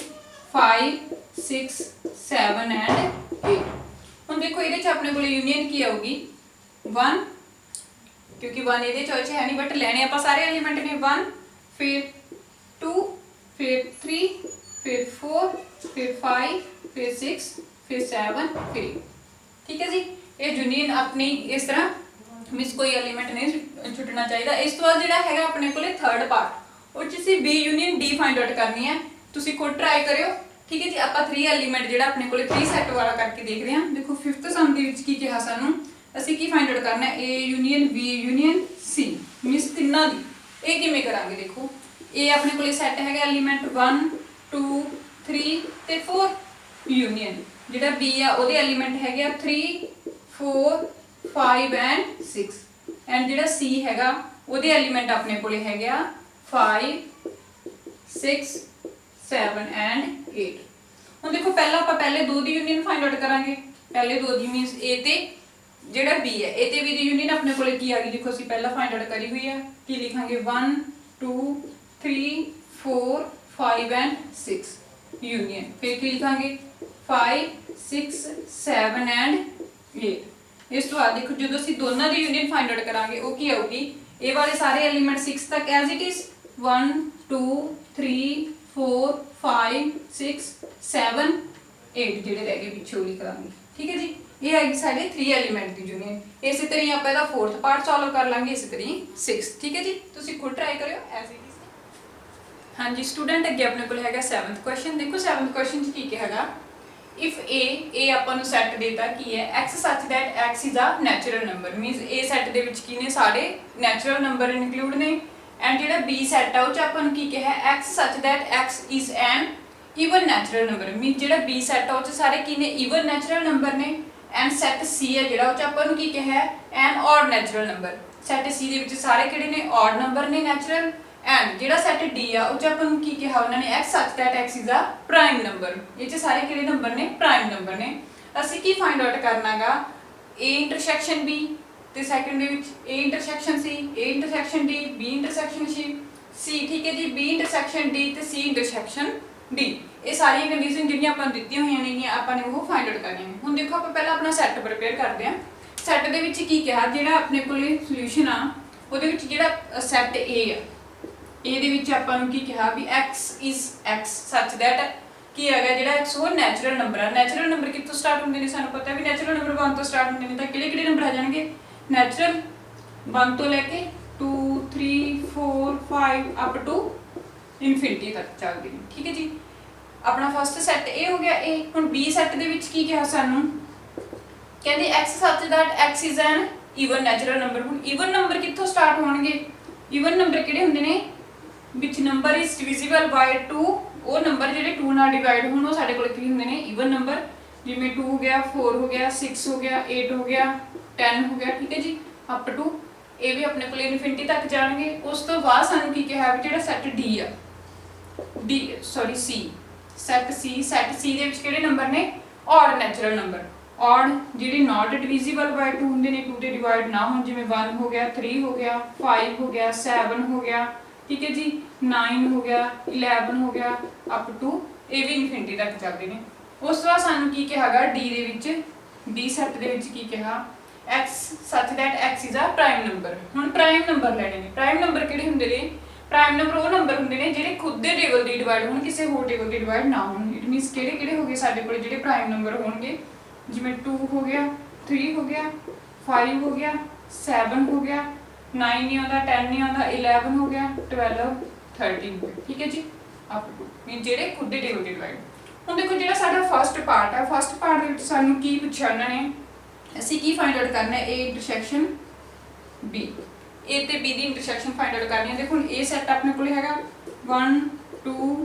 5 6 7 ਐਂਡ 8। ਹੁਣ ਦੇਖੋ ਇਹਦੇ 'ਚ ਆਪਣੇ ਕੋਲੇ ਯੂਨੀਅਨ ਕੀ ਆਊਗੀ 1, ਕਿਉਂਕਿ 1 ਇਹਦੇ ਚੋਇਸ ਹੈ ਨਹੀਂ, ਬਟ ਲੈਣੇ ਆਪਾਂ ਸਾਰੇ ਐਲੀਮੈਂਟ ਨੇ। 1 ਫਿਰ 2 ਫਿਰ 3 ਫਿਰ 4 ਫਿਰ 5 ਫਿਰ 6 ਫਿਰ 7 ਫਿਰ 8। ਠੀਕ ਹੈ ਜੀ। ਇਹ ਯੂਨੀਅਨ ਆਪਣੀ ਇਸ ਤਰ੍ਹਾਂ ਮਿਸ ਕੋਈ ਐਲੀਮੈਂਟ ਨਹੀਂ ਛੁੱਟਣਾ ਚਾਹੀਦਾ। ਇਸ ਤੋਂ ਬਾਅਦ ਜਿਹੜਾ ਹੈਗਾ ਆਪਣੇ ਕੋਲੇ ਥਰਡ ਪਾਰਟ, ਉਹ 'ਚ ਅਸੀਂ B union D find out ਕਰਨੀ ਹੈ। ਤੁਸੀਂ ਖੁਦ ਟਰਾਈ ਕਰਿਓ। ਠੀਕ ਹੈ ਜੀ। ਆਪਾਂ 3 ਐਲੀਮੈਂਟ ਜਿਹੜਾ ਆਪਣੇ ਕੋਲੇ 3 ਸੈੱਟ ਵਾਲਾ ਕਰਕੇ ਦੇਖਦੇ ਹਾਂ। ਦੇਖੋ 5th ਸਮ ਦੇ ਵਿੱਚ ਕੀ ਕਿਹਾ ਸਾਨੂੰ, ਅਸੀਂ ਕੀ ਫਾਈਂਡ ਆਊਟ ਕਰਨਾ ਹੈ A union B union C miss ਤਿੰਨਾਂ ਦੀ। ਇਹ ਕਿਵੇਂ ਕਰਾਂਗੇ, ਦੇਖੋ A ਆਪਣੇ ਕੋਲੇ ਸੈੱਟ ਹੈਗਾ ਐਲੀਮੈਂਟ 1 2 3 ਤੇ 4 ਯੂਨੀਅਨ, ਜਿਹੜਾ B ਆ ਉਹਦੇ ਐਲੀਮੈਂਟ ਹੈਗੇ ਆ 3 4 5 ਐਂਡ 6 ਐਂਡ ਜਿਹੜਾ C ਹੈਗਾ ਉਹਦੇ ਐਲੀਮੈਂਟ ਆਪਣੇ ਕੋਲੇ ਹੈਗੇ ਆ 5 6 7 ਐਂਡ 8। ਹੁਣ ਦੇਖੋ ਪਹਿਲਾਂ ਆਪਾਂ ਪਹਿਲੇ ਦੋ ਦੀ ਯੂਨੀਅਨ ਫਾਈਂਡ ਆਊਟ ਕਰਾਂਗੇ। ਪਹਿਲੇ ਦੋ ਦੀ ਮੀਨਸ A ਤੇ ਜਿਹੜਾ B ਹੈ A ਤੇ B ਦੀ ਯੂਨੀਅਨ ਆਪਣੇ ਕੋਲੇ ਕੀ ਆ ਗਈ, ਦੇਖੋ ਅਸੀਂ ਪਹਿਲਾਂ ਫਾਈਂਡ ਆਊਟ ਕਰੀ ਹੋਈ ਹੈ। ਕੀ ਲਿਖਾਂਗੇ 1 2 3 4 5 ਐਂਡ 6 ਯੂਨੀਅਨ। ਫਿਰ ਕੀ ਲਿਖਾਂਗੇ 5 6 7 ਐਂਡ 8। ਇਸ ਤੋਂ ਬਾਅਦ ਦੇਖੋ ਜਦੋਂ ਅਸੀਂ ਦੋਨਾਂ ਦੀ ਯੂਨੀਅਨ ਫਾਈਂਡ ਆਊਟ ਕਰਾਂਗੇ ਉਹ ਕੀ ਆਊਗੀ, ਇਹ ਵਾਲੇ ਸਾਰੇ ਐਲੀਮੈਂਟ 6 ਤੱਕ ਐਜ਼ ਇਟ ਇਜ਼ 1 2 3 4 5 6 7 8 ਜਿਹੜੇ ਰਹਿ ਗਏ ਪਿੱਛੇ ਉਹ ਲਿਖਾਂਗੇ। ਠੀਕ ਹੈ ਜੀ। ਇਹ ਆਏਗੀ ਸਾਡੇ 3 ਐਲੀਮੈਂਟ ਦੀ ਯੂਨੀਅਨ। ਇਸੇ ਤਰ੍ਹਾਂ ਆਪਾਂ ਇਹਦਾ ਫੋਰਥ ਪਾਰਟ ਸੋਲਵ ਕਰ ਲਾਂਗੇ, ਇਸੇ ਤਰ੍ਹਾਂ 6। ਠੀਕ ਹੈ ਜੀ। ਤੁਸੀਂ ਖੁਦ ਟਰਾਈ ਕਰਿਓ ਐਜ਼ ਇਟ ਇਜ਼। ਹਾਂਜੀ ਸਟੂਡੈਂਟ, ਅੱਗੇ ਆਪਣੇ ਕੋਲ ਹੈਗਾ 7th ਕੁਐਸਚਨ। ਦੇਖੋ 7th ਕੁਐਸਚਨ 'ਚ ਕੀ ਹੈਗਾ, ਇਫ A ਆਪਾਂ ਨੂੰ ਸੈੱਟ ਦੇਤਾ ਕੀ ਹੈ x such that x is a natural number, means A set ਦੇ ਵਿੱਚ ਕੀ ਨੇ ਸਾਰੇ ਨੈਚੁਰਲ ਨੰਬਰ ਇਨਕਲੂਡ ਨੇ। ਐਂਡ ਜਿਹੜਾ B ਸੈੱਟ ਆ ਉਹ 'ਚ ਆਪਾਂ ਨੂੰ ਕੀ ਕਿਹਾ x such that x is an even natural number, means ਜਿਹੜਾ B ਸੈੱਟ ਆ ਉਹ 'ਚ ਸਾਰੇ ਕੀ ਨੇ even natural ਨੰਬਰ ਨੇ। ਐਂਡ ਸੈੱਟ C ਹੈ ਜਿਹੜਾ ਉਹ 'ਚ ਆਪਾਂ ਨੂੰ ਕੀ ਕਿਹਾ an odd natural number, set C ਦੇ ਵਿੱਚ ਸਾਰੇ ਕਿਹੜੇ ਨੇ odd ਨੰਬਰ ਨੇ ਨੈਚੁਰਲ। एंड जिहड़ा सैट डी आ उह च आपां नूं की कहा उन्होंने x such that x is a prime number. ये च सारे किहड़े नंबर ने प्राइम नंबर ने। असीं की फाइंड आउट करनागा ए इंटरसैक्शन बी ते सैकंड दे विच ए इंटरसैक्शन सी, ए इंटरसैक्शन डी, बी इंटरसैक्शन सी, ठीक है जी, बी इंटरसैक्शन डी ते सी इंटरसैक्शन डी। ये सारी कंडीशन जिहड़ियां आपां दित्तियां होईयां ने आपां ने वो फाइंड आउट करनी है। हुण देखो आपां पहला अपना सैट प्रिपेयर करते हैं। सैट दे विच की कहा जिहड़ा अपने कोले सोल्यूशन आ ਉਹਦੇ ਵਿੱਚ ਜਿਹੜਾ ਸੈਟ A ਆ ਇਹਦੇ ਵਿੱਚ ਆਪਾਂ ਨੂੰ ਕੀ ਕਿਹਾ ਵੀ x is x such that ਕੀ ਹੈਗਾ ਜਿਹੜਾ x ਉਹ ਨੈਚੁਰਲ ਨੰਬਰ ਆ। ਨੈਚੁਰਲ ਨੰਬਰ ਕਿੱਥੋਂ ਸਟਾਰਟ ਹੁੰਦੇ ਨੇ ਸਾਨੂੰ ਪਤਾ ਵੀ ਨੈਚੁਰਲ ਨੰਬਰ 1 ਤੋਂ ਸਟਾਰਟ ਹੁੰਦੇ ਨੇ। ਤਾਂ ਕਿਹੜੇ ਕਿਹੜੇ ਨੰਬਰ ਆ ਜਾਣਗੇ ਨੈਚੁਰਲ 1 ਤੋਂ ਲੈ ਕੇ 2 3 4 5 ਅਪ ਟੂ ਇਨਫਿਨਿਟੀ ਤੱਕ ਚੱਲਦੇ ਨੇ, ਠੀਕ ਹੈ ਜੀ। ਆਪਣਾ ਫਸਟ ਸੈਟ ਇਹ ਹੋ ਗਿਆ A। ਹੁਣ B ਸੈਟ ਦੇ ਵਿੱਚ ਕੀ ਕਿਹਾ ਸਾਨੂੰ ਕਹਿੰਦੇ x such that x is an even natural number. ਹੁਣ ਈਵਨ ਨੰਬਰ ਕਿੱਥੋਂ ਸਟਾਰਟ ਹੋਣਗੇ ਈਵਨ ਨੰਬਰ ਕਿਹੜੇ ਹੁੰਦੇ ਨੇ ਵਿਚ ਨੰਬਰ ਇਜ਼ ਡਿਵੀਜ਼ੀਬਲ ਬਾਈ 2। ਉਹ ਨੰਬਰ ਜਿਹੜੇ 2 ਨਾਲ ਡਿਵਾਈਡ ਹੋਣ ਉਹ ਸਾਡੇ ਕੋਲ ਕੀ ਹੁੰਦੇ ਨੇ ਈਵਨ ਨੰਬਰ। ਜਿਵੇਂ 2 ਹੋ ਗਿਆ 4 ਹੋ ਗਿਆ 6 ਹੋ ਗਿਆ 8 ਹੋ ਗਿਆ 10 ਹੋ ਗਿਆ, ਠੀਕ ਹੈ ਜੀ, ਅਪ ਟੂ ਇਹ ਵੀ ਆਪਣੇ ਕੋਲ ਇਨਫਿਨਿਟੀ ਤੱਕ ਜਾਣਗੇ। ਉਸ ਤੋਂ ਬਾਅਦ ਸਾਨੂੰ ਕੀ ਕਿਹਾ ਵੀ ਜਿਹੜਾ ਸੈਟ ਡੀ ਆ ਸੀ ਸੈਟ ਸੀ ਦੇ ਵਿੱਚ ਕਿਹੜੇ ਨੰਬਰ ਨੇ ਔਡ ਨੈਚੁਰਲ ਨੰਬਰ। ਔਡ ਜਿਹੜੇ ਨਾਟ ਡਿਵੀਜ਼ੀਬਲ ਬਾਈ 2 ਹੁੰਦੇ ਨੇ 2 ਤੇ ਡਿਵਾਈਡ ਨਾ ਹੋਣ, ਜਿਵੇਂ 1 ਹੋ ਗਿਆ 3 ਹੋ ਗਿਆ 5 ਹੋ ਗਿਆ 7 ਹੋ ਗਿਆ, ਠੀਕ ਹੈ ਜੀ, 9 ਹੋ ਗਿਆ 11 ਹੋ ਗਿਆ ਅਪ ਟੂ ਇਹ ਵੀ ਇਨਫਿਨਿਟੀ ਤੱਕ ਚੱਲਦੇ ਨੇ। ਉਸ ਤੋਂ ਬਾਅਦ ਸਾਨੂੰ ਕੀ ਕਿਹਾਗਾ ਡੀ ਦੇ ਵਿੱਚ ਡੀ ਸੈਟ ਦੇ ਵਿੱਚ ਕੀ ਕਿਹਾ x such that x is a prime number। ਹੁਣ ਪ੍ਰਾਈਮ ਨੰਬਰ ਲੈਣੇ ਨੇ। ਪ੍ਰਾਈਮ ਨੰਬਰ ਕਿਹੜੇ ਹੁੰਦੇ ਨੇ ਪ੍ਰਾਈਮ ਨੰਬਰ ਉਹ ਨੰਬਰ ਹੁੰਦੇ ਨੇ ਜਿਹੜੇ ਖੁਦ ਦੇ ਟੇਬਲ ਦੀ ਡਿਵਾਈਡ ਹੋਣ ਕਿਸੇ ਹੋਰ ਟੇਬਲ ਦੀ ਡਿਵਾਈਡ ਨਾ ਹੋਣ। ਇਟ ਮੀਨਸ ਕਿਹੜੇ ਕਿਹੜੇ ਹੋ ਗਏ ਸਾਡੇ ਕੋਲ ਜਿਹੜੇ ਪ੍ਰਾਈਮ ਨੰਬਰ ਹੋਣਗੇ ਜਿਵੇਂ 2 ਹੋ ਗਿਆ 3 ਹੋ ਗਿਆ 5 ਹੋ ਗਿਆ 7 ਹੋ ਗਿਆ 9 ਨਹੀਂ ਆਉਂਦਾ 10 ਨਹੀਂ ਆਉਂਦਾ 11 ਹੋ ਗਿਆ 12 13 ਹੋ ਗਿਆ, ਠੀਕ ਹੈ ਜੀ, ਅਪ ਟੂ ਮੀਨ ਜਿਹੜੇ ਖੁਦ ਦੇ ਟੇਬਲ ਦੀ ਡਿਵਾਈਡ। ਹੁਣ ਦੇਖੋ ਜਿਹੜਾ ਸਾਡਾ ਫਸਟ ਪਾਰਟ ਹੈ ਫਸਟ ਪਾਰਟ ਦੇ ਵਿੱਚ ਸਾਨੂੰ ਕੀ ਪੁੱਛਿਆ ਉਹਨਾਂ ਨੇ ਅਸੀਂ ਕੀ ਫਾਈਂਡ ਆਊਟ ਕਰਨਾ ਹੈ A ਇੰਟਰਸੈਕਸ਼ਨ B। A ਤੇ B ਦੀ ਇੰਟਰਸੈਕਸ਼ਨ ਫਾਈਂਡ ਆਊਟ ਕਰਨੀ ਹੈ। ਦੇਖੋ ਹੁਣ A ਸੈਟ ਆਪਣੇ ਕੋਲ ਹੈਗਾ 1 2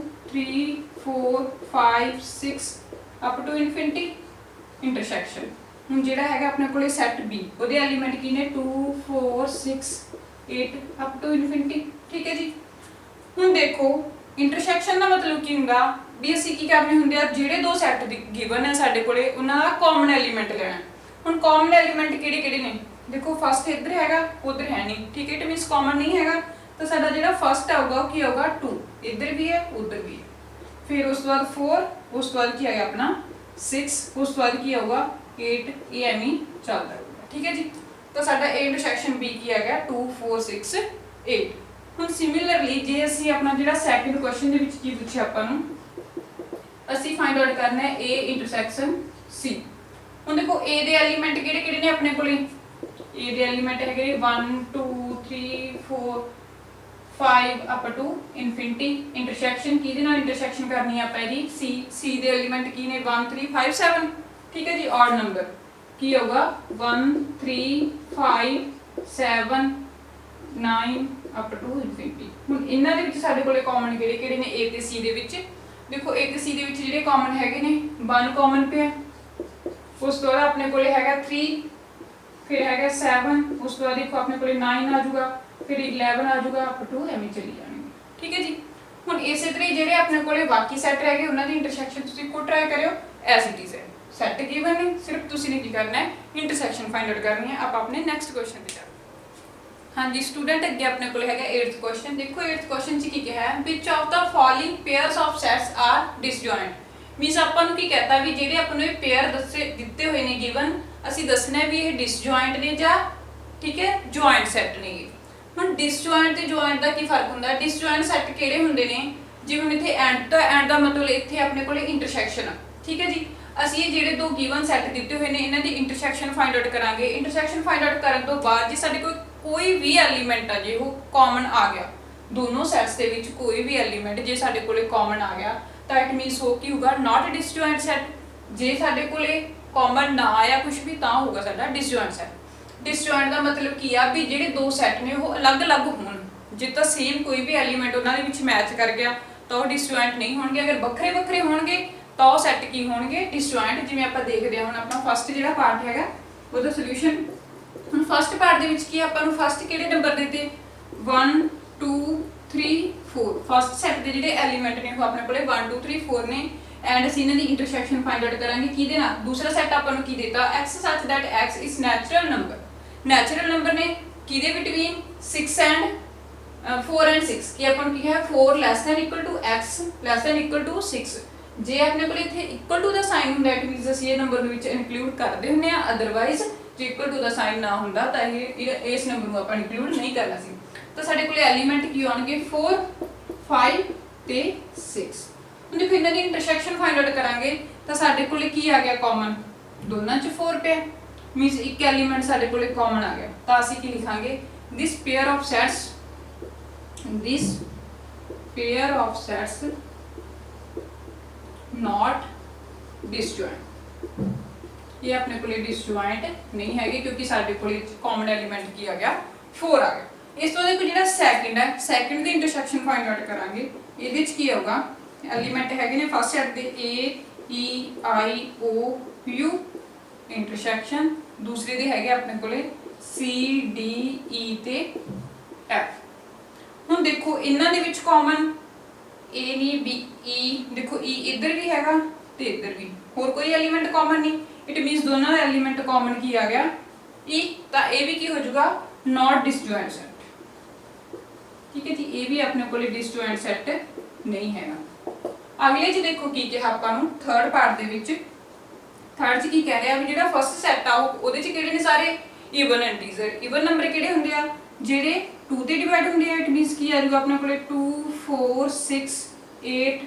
3 4 5 6 ਅਪ ਟੂ ਇਨਫਿਨਿਟੀ ਇੰਟਰਸੈਕਸ਼ਨ। ਹੁਣ ਜਿਹੜਾ ਹੈਗਾ ਆਪਣੇ ਕੋਲੇ ਸੈਟ B ਉਹਦੇ ਐਲੀਮੈਂਟ ਕੀ ਨੇ 2 4 6 8 ਅਪ ਟੂ ਇਨਫਿਨਿਟੀ, ਠੀਕ ਹੈ ਜੀ। ਹੁਣ ਦੇਖੋ ਇੰਟਰਸੈਕਸ਼ਨ ਦਾ ਮਤਲਬ ਕੀ ਹੁੰਦਾ ਵੀ ਅਸੀਂ ਕੀ ਕਰਨੇ ਹੁੰਦੇ ਆ ਜਿਹੜੇ ਦੋ ਸੈਟ ਗਿਵਨ ਹੈ ਸਾਡੇ ਕੋਲੇ ਉਹਨਾਂ ਦਾ ਕਾਮਨ ਐਲੀਮੈਂਟ ਲੈਣਾ। ਹੁਣ ਕਾਮਨ ਐਲੀਮੈਂਟ ਕਿਹੜੇ ਕਿਹੜੇ ਨੇ ਦੇਖੋ ਫਸਟ ਇੱਧਰ ਹੈਗਾ ਉਧਰ ਹੈ ਨਹੀਂ, ਠੀਕ ਹੈ, ਇਟ ਮੀਨਸ ਕਾਮਨ ਨਹੀਂ ਹੈਗਾ ਤਾਂ ਸਾਡਾ ਜਿਹੜਾ ਫਸਟ ਆਊਗਾ ਉਹ ਕੀ ਆਊਗਾ 2 ਇੱਧਰ ਵੀ ਹੈ ਉਧਰ ਵੀ ਹੈ। ਫਿਰ ਉਸ ਤੋਂ ਬਾਅਦ 4 ਉਸ ਤੋਂ ਬਾਅਦ ਕੀ ਆਏਗਾ ਆਪਣਾ 6 ਉਸ ਤੋਂ ਬਾਅਦ ਕੀ ਆਊਗਾ 8 ਇਹ ਐਵੇਂ ਹੀ ਚੱਲਦਾ ਰਹੂਗਾ, ਠੀਕ ਹੈ ਜੀ। ਤਾਂ ਸਾਡਾ A ਇੰਟਰਸੈਕਸ਼ਨ B ਕੀ ਹੈਗਾ 2 4 6 8। ਹੁਣ ਸਿਮਿਲਰਲੀ ਜੇ ਅਸੀਂ ਆਪਣਾ ਜਿਹੜਾ ਸੈਕੰਡ ਕੁਐਸਚਨ ਦੇ ਵਿੱਚ ਕੀ ਪੁੱਛਿਆ ਆਪਾਂ ਨੂੰ ਅਸੀਂ ਫਾਈਂਡ ਆਊਟ ਕਰਨਾ ਹੈ A ਇੰਟਰਸੈਕਸ਼ਨ C। ਹੁਣ ਦੇਖੋ A ਦੇ ਐਲੀਮੈਂਟ ਕਿਹੜੇ ਕਿਹੜੇ ਨੇ ਆਪਣੇ ਕੋਲੇ A ਦੇ ਐਲੀਮੈਂਟ ਹੈਗੇ 1 2 3 4 5 ਅਪ ਟੂ ਇਨਫਿਨਿਟੀ। ਇੰਟਰਸੈਕਸ਼ਨ ਕਿਹਦੇ ਨਾਲ ਇੰਟਰਸੈਕਸ਼ਨ ਕਰਨੀ ਹੈ ਆਪਾਂ ਇਹਦੀ C ਦੇ ਐਲੀਮੈਂਟ ਕੀ ਨੇ 1 3 5 7, ਠੀਕ ਹੈ ਜੀ। ਔਡ ਨੰਬਰ ਕੀ ਹੋਊਗਾ 1 3 5 7 9 ਅਪ ਟੂ ਇਨਫਿਨਿਟੀ। ਹੁਣ ਇਹਨਾਂ ਦੇ ਵਿੱਚ ਸਾਡੇ ਕੋਲੇ ਕਾਮਨ ਕਿਹੜੇ ਕਿਹੜੇ ਨੇ A ਤੇ C ਦੇ ਵਿੱਚ ਦੇਖੋ A ਤੇ C ਦੇ ਵਿੱਚ ਜਿਹੜੇ ਕਾਮਨ ਹੈਗੇ ਨੇ 1 ਕਾਮਨ ਪਿਆ, ਉਸ ਤੋਂ ਬਾਅਦ ਆਪਣੇ ਕੋਲੇ ਹੈਗਾ 3 ਫਿਰ ਹੈਗਾ 7 ਉਸ ਤੋਂ ਬਾਅਦ ਦੇਖੋ ਆਪਣੇ ਕੋਲੇ 9 ਆ ਜਾਊਗਾ ਫਿਰ 11 ਆ ਜਾਊਗਾ ਅਪ ਟੂ ਐਵੇਂ ਚਲੀ ਜਾਣਗੇ, ਠੀਕ ਹੈ ਜੀ। ਹੁਣ ਇਸੇ ਤਰ੍ਹਾਂ ਜਿਹੜੇ ਆਪਣੇ ਕੋਲੇ ਬਾਕੀ ਸੈਟ ਰਹਿ ਗਏ ਉਹਨਾਂ ਦੀ ਇੰਟਰਸੈਕਸ਼ਨ ਤੁਸੀਂ ਖੁਦ ਟਰਾਈ ਕਰਿਓ ਐਸ ਇਟ ਇਜ਼ ਹੈ। ਸੈਟ ਗਿਵਨ ਹੈ ਸਿਰਫ ਤੁਸੀਂ ਨੇ ਕੀ ਕਰਨਾ ਹੈ ਇੰਟਰਸੈਕਸ਼ਨ ਫਾਈਂਡ ਆਊਟ ਕਰਨੀ ਹੈ। ਆਪਾਂ ਆਪਣੇ ਨੈਕਸਟ ਕੁਐਸਚਨ ਤੇ ਚੱਲਦੇ ਹਾਂ। ਹਾਂਜੀ ਸਟੂਡੈਂਟ ਅੱਗੇ ਆਪਣੇ ਕੋਲ ਹੈਗਾ 8th ਕੁਐਸਚਨ। ਦੇਖੋ 8th ਕੁਐਸਚਨ 'ਚ ਕੀ ਕਿਹਾ ਹੈ which of the following pairs of sets are disjoint. Means ਆਪਾਂ ਨੂੰ ਕੀ ਕਹਤਾ ਵੀ ਜਿਹੜੇ ਆਪਾਂ ਨੂੰ ਇਹ ਪੇਅਰ ਦਿੱਤੇ ਹੋਏ ਨੇ ਗਿਵਨ ਅਸੀਂ ਦੱਸਣਾ ਵੀ ਇਹ ਡਿਸਜੁਆਇੰਟ ਨੇ ਜਾਂ ਠੀਕ ਹੈ ਜੁਆਇੰਟ ਸੈਟ ਨੇਗੇ। ਹੁਣ ਡਿਸਜੁਆਇੰਟ ਤੇ ਜੁਆਇੰਟ ਦਾ ਕੀ ਫਰਕ ਹੁੰਦਾ ਡਿਸਜੁਆਇੰਟ ਸੈਟ ਕਿਹੜੇ ਹੁੰਦੇ ਨੇ ਜਿਵੇਂ ਹੁਣ ਇੱਥੇ ਐਂਡ ਤੋਂ ਐਂਡ ਦਾ ਮਤਲਬ ਇੱਥੇ ਆਪਣੇ ਕੋਲੇ ਇੰਟਰਸੈਕਸ਼ਨ ਆ, ਠੀਕ ਹੈ ਜੀ। ਅਸੀਂ ਇਹ ਜਿਹੜੇ ਦੋ ਗਿਵਨ ਸੈਟ ਦਿੱਤੇ ਹੋਏ ਨੇ ਇਹਨਾਂ ਦੀ ਇੰਟਰਸੈਕਸ਼ਨ ਫਾਈਂਡ ਆਊਟ ਕਰਾਂਗੇ। ਇੰਟਰਸੈਕਸ਼ਨ ਫਾਈਂਡ ਆਊਟ ਕਰਨ ਤੋਂ ਬਾਅਦ ਜੇ ਸਾਡੇ ਕੋਲ ਕੋਈ ਵੀ ਐਲੀਮੈਂਟ ਆ ਜੇ ਉਹ ਕਾਮਨ ਆ ਗਿਆ ਦੋਨੋਂ ਸੈਟਸ ਦੇ ਵਿੱਚ ਕੋਈ ਵੀ ਐਲੀਮੈਂਟ ਜੇ ਸਾਡੇ ਕੋਲੇ ਕਾਮਨ ਆ ਗਿਆ ਤਾਂ ਇਟ ਮੀਨਸ ਉਹ ਕੀ ਹੋਊਗਾ ਨਾਟ ਡਿਸਜੁਆਇੰਟ ਸੈਟ। ਜੇ ਸਾਡੇ ਕੋਲੇ ਕਾਮਨ ਨਾ ਆਇਆ ਕੁਝ ਵੀ ਤਾਂ ਹੋਊਗਾ ਸਾਡਾ ਡਿਸਜੁਆਇੰਟ ਸੈਟ। ਡਿਸਜੁਆਇੰਟ ਦਾ ਮਤਲਬ ਕੀ ਆ ਵੀ ਜਿਹੜੇ ਦੋ ਸੈਟ ਨੇ ਉਹ ਅਲੱਗ-ਅਲੱਗ ਹੋਣ ਜੇ ਤਾਂ ਸੇਮ ਕੋਈ ਵੀ ਐਲੀਮੈਂਟ ਉਹਨਾਂ ਦੇ ਵਿੱਚ ਮੈਚ ਕਰ ਗਿਆ ਤਾਂ ਉਹ ਡਿਸਜੁਆਇੰਟ ਨਹੀਂ ਹੋਣਗੇ। ਅਗਰ ਵੱਖਰੇ-ਵੱਖਰੇ ਹੋਣਗੇ ਤਾਂ ਉਹ ਸੈਟ ਕੀ ਹੋਣਗੇ ਡਿਸਜੁਆਇੰਟ। ਜਿਵੇਂ ਆਪਾਂ ਦੇਖਦੇ ਹਾਂ ਹੁਣ ਆਪਣਾ ਫਸਟ ਜਿਹੜਾ ਪਾਰਟ ਹੈਗਾ ਉਹਦਾ ਸੋਲੂਸ਼ਨ। ਹੁਣ ਫਸਟ ਪਾਰਟ ਦੇ ਵਿੱਚ ਕੀ ਆਪਾਂ ਨੂੰ ਫਸਟ ਕਿਹੜੇ ਨੰਬਰ ਦਿੱਤੇ 1 2 3 4 ਫਸਟ ਸੈਟ ਦੇ ਜਿਹੜੇ ਐਲੀਮੈਂਟ ਨੇ ਉਹ ਆਪਣੇ ਕੋਲੇ 1 2 3 4 ਨੇ ਐਂਡ ਅਸੀਂ ਇਹਨਾਂ ਦੀ ਇੰਟਰਸੈਕਸ਼ਨ ਫਾਈਂਡ ਆਊਟ ਕਰਾਂਗੇ ਕਿਹਦੇ ਨਾਲ। ਦੂਸਰਾ ਸੈਟ ਆਪਾਂ ਨੂੰ ਕੀ ਦਿੱਤਾ x such that x is natural number। Natural number ਨੇ ਕਿਹਦੇ ਬਿਟਵੀਨ 6 ਐਂਡ 4 ਐਂਡ 6 ਕਿ ਆਪਾਂ ਨੂੰ ਕੀ ਹੈ 4 less than equal to x less than equal to 6। ਜੇ ਆਪਣੇ ਕੋਲ ਇੱਥੇ ਇਕੁਅਲ ਟੂ ਦਾ ਸਾਈਨ ਹੁੰਦਾ ਇਟ ਮੀਨਸ ਅਸੀਂ ਇਹ ਨੰਬਰ ਨੂੰ ਵਿੱਚ ਇਨਕਲੂਡ ਕਰਦੇ ਹੁੰਦੇ ਆ, ਅਦਰਵਾਈਜ਼ ਜੇ ਇਕੁਅਲ ਟੂ ਦਾ ਸਾਈਨ ਨਾ ਹੁੰਦਾ ਤਾਂ ਇਹ ਇਸ ਨੰਬਰ ਨੂੰ ਆਪਾਂ ਇਨਕਲੂਡ ਨਹੀਂ ਕਰਨਾ ਸੀ। ਤਾਂ ਸਾਡੇ ਕੋਲ ਐਲੀਮੈਂਟ ਕੀ ਆਉਣਗੇ 4 5 ਤੇ 6। ਹੁਣ ਦੇਖੋ ਇਹਨਾਂ ਦੀ ਇੰਟਰਸੈਕਸ਼ਨ ਫਾਈਂਡ ਆਊਟ ਕਰਾਂਗੇ ਤਾਂ ਸਾਡੇ ਕੋਲ ਕੀ ਆ ਗਿਆ ਕਾਮਨ, ਦੋਨਾਂ 'ਚ 4 ਪਿਆ ਮੀਨਸ ਇੱਕ ਐਲੀਮੈਂਟ ਸਾਡੇ ਕੋਲ ਕਾਮਨ ਆ ਗਿਆ। ਤਾਂ ਅਸੀਂ ਕੀ ਲਿਖਾਂਗੇ this pair of sets not disjoint। ये अपने को डिसजॉइंट नहीं है क्योंकि साडे कोल कॉमन एलिमेंट की आ गया 4 आ गया। इस तो देखो जेड़ा सेकंड है सेकंड दी इंटरसेक्शन फाइंड आउट करांगे। ਇਹਦੇ ਵਿੱਚ ਕੀ ਹੋਗਾ एलिमेंट ਹੈਗੇ ਨੇ फर्स्ट सेट ਦੇ A E I O U intersection, दूसरे ਦੇ ਹੈਗੇ ਆਪਣੇ ਕੋਲੇ C D E ਤੇ F। ਹੁਣ ਦੇਖੋ ਇਹਨਾਂ ਦੇ ਵਿੱਚ ਕਾਮਨ A ਨਹੀਂ B E ਦੇਖੋ E ਇੱਧਰ ਵੀ ਹੈਗਾ ਤੇ ਇੱਧਰ ਵੀ, ਹੋਰ ਕੋਈ ਐਲੀਮੈਂਟ ਕਾਮਨ ਨਹੀਂ। ਇਟ ਮੀਨਸ ਦੋਨਾਂ ਦਾ ਐਲੀਮੈਂਟ ਕਾਮਨ ਕੀ ਆ ਗਿਆ E। ਤਾਂ ਇਹ ਵੀ ਕੀ ਹੋ ਜਾਊਗਾ ਨॉट डिसजॉइंट सेट। ठीक है जी, ये भी अपने को डिसजॉइंट सेट नहीं हैगा। अगले च देखो की कहा ਆਪਾਂ ਨੂੰ थर्ड पार्ट ਦੇ ਵਿੱਚ थर्ड च की कह रहा भी ਜਿਹੜਾ फर्स्ट सेट ਆ ਉਹਦੇ ਚ ਕਿਹੜੇ ਨੇ ਸਾਰੇ ਈਵਨ ਇੰਟੀਜ਼ਰ। ਈਵਨ ਨੰਬਰ ਕਿਹੜੇ ਹੁੰਦੇ ਆ ਜਿਹੜੇ 2 ਤੇ ਡਿਵਾਈਡ ਹੁੰਦੇ ਆ। ਇਟ ਮੀਨਸ ਕੀ ਆ ਜਾਊਗਾ ਆਪਣੇ ਕੋਲੇ 2 4 6 8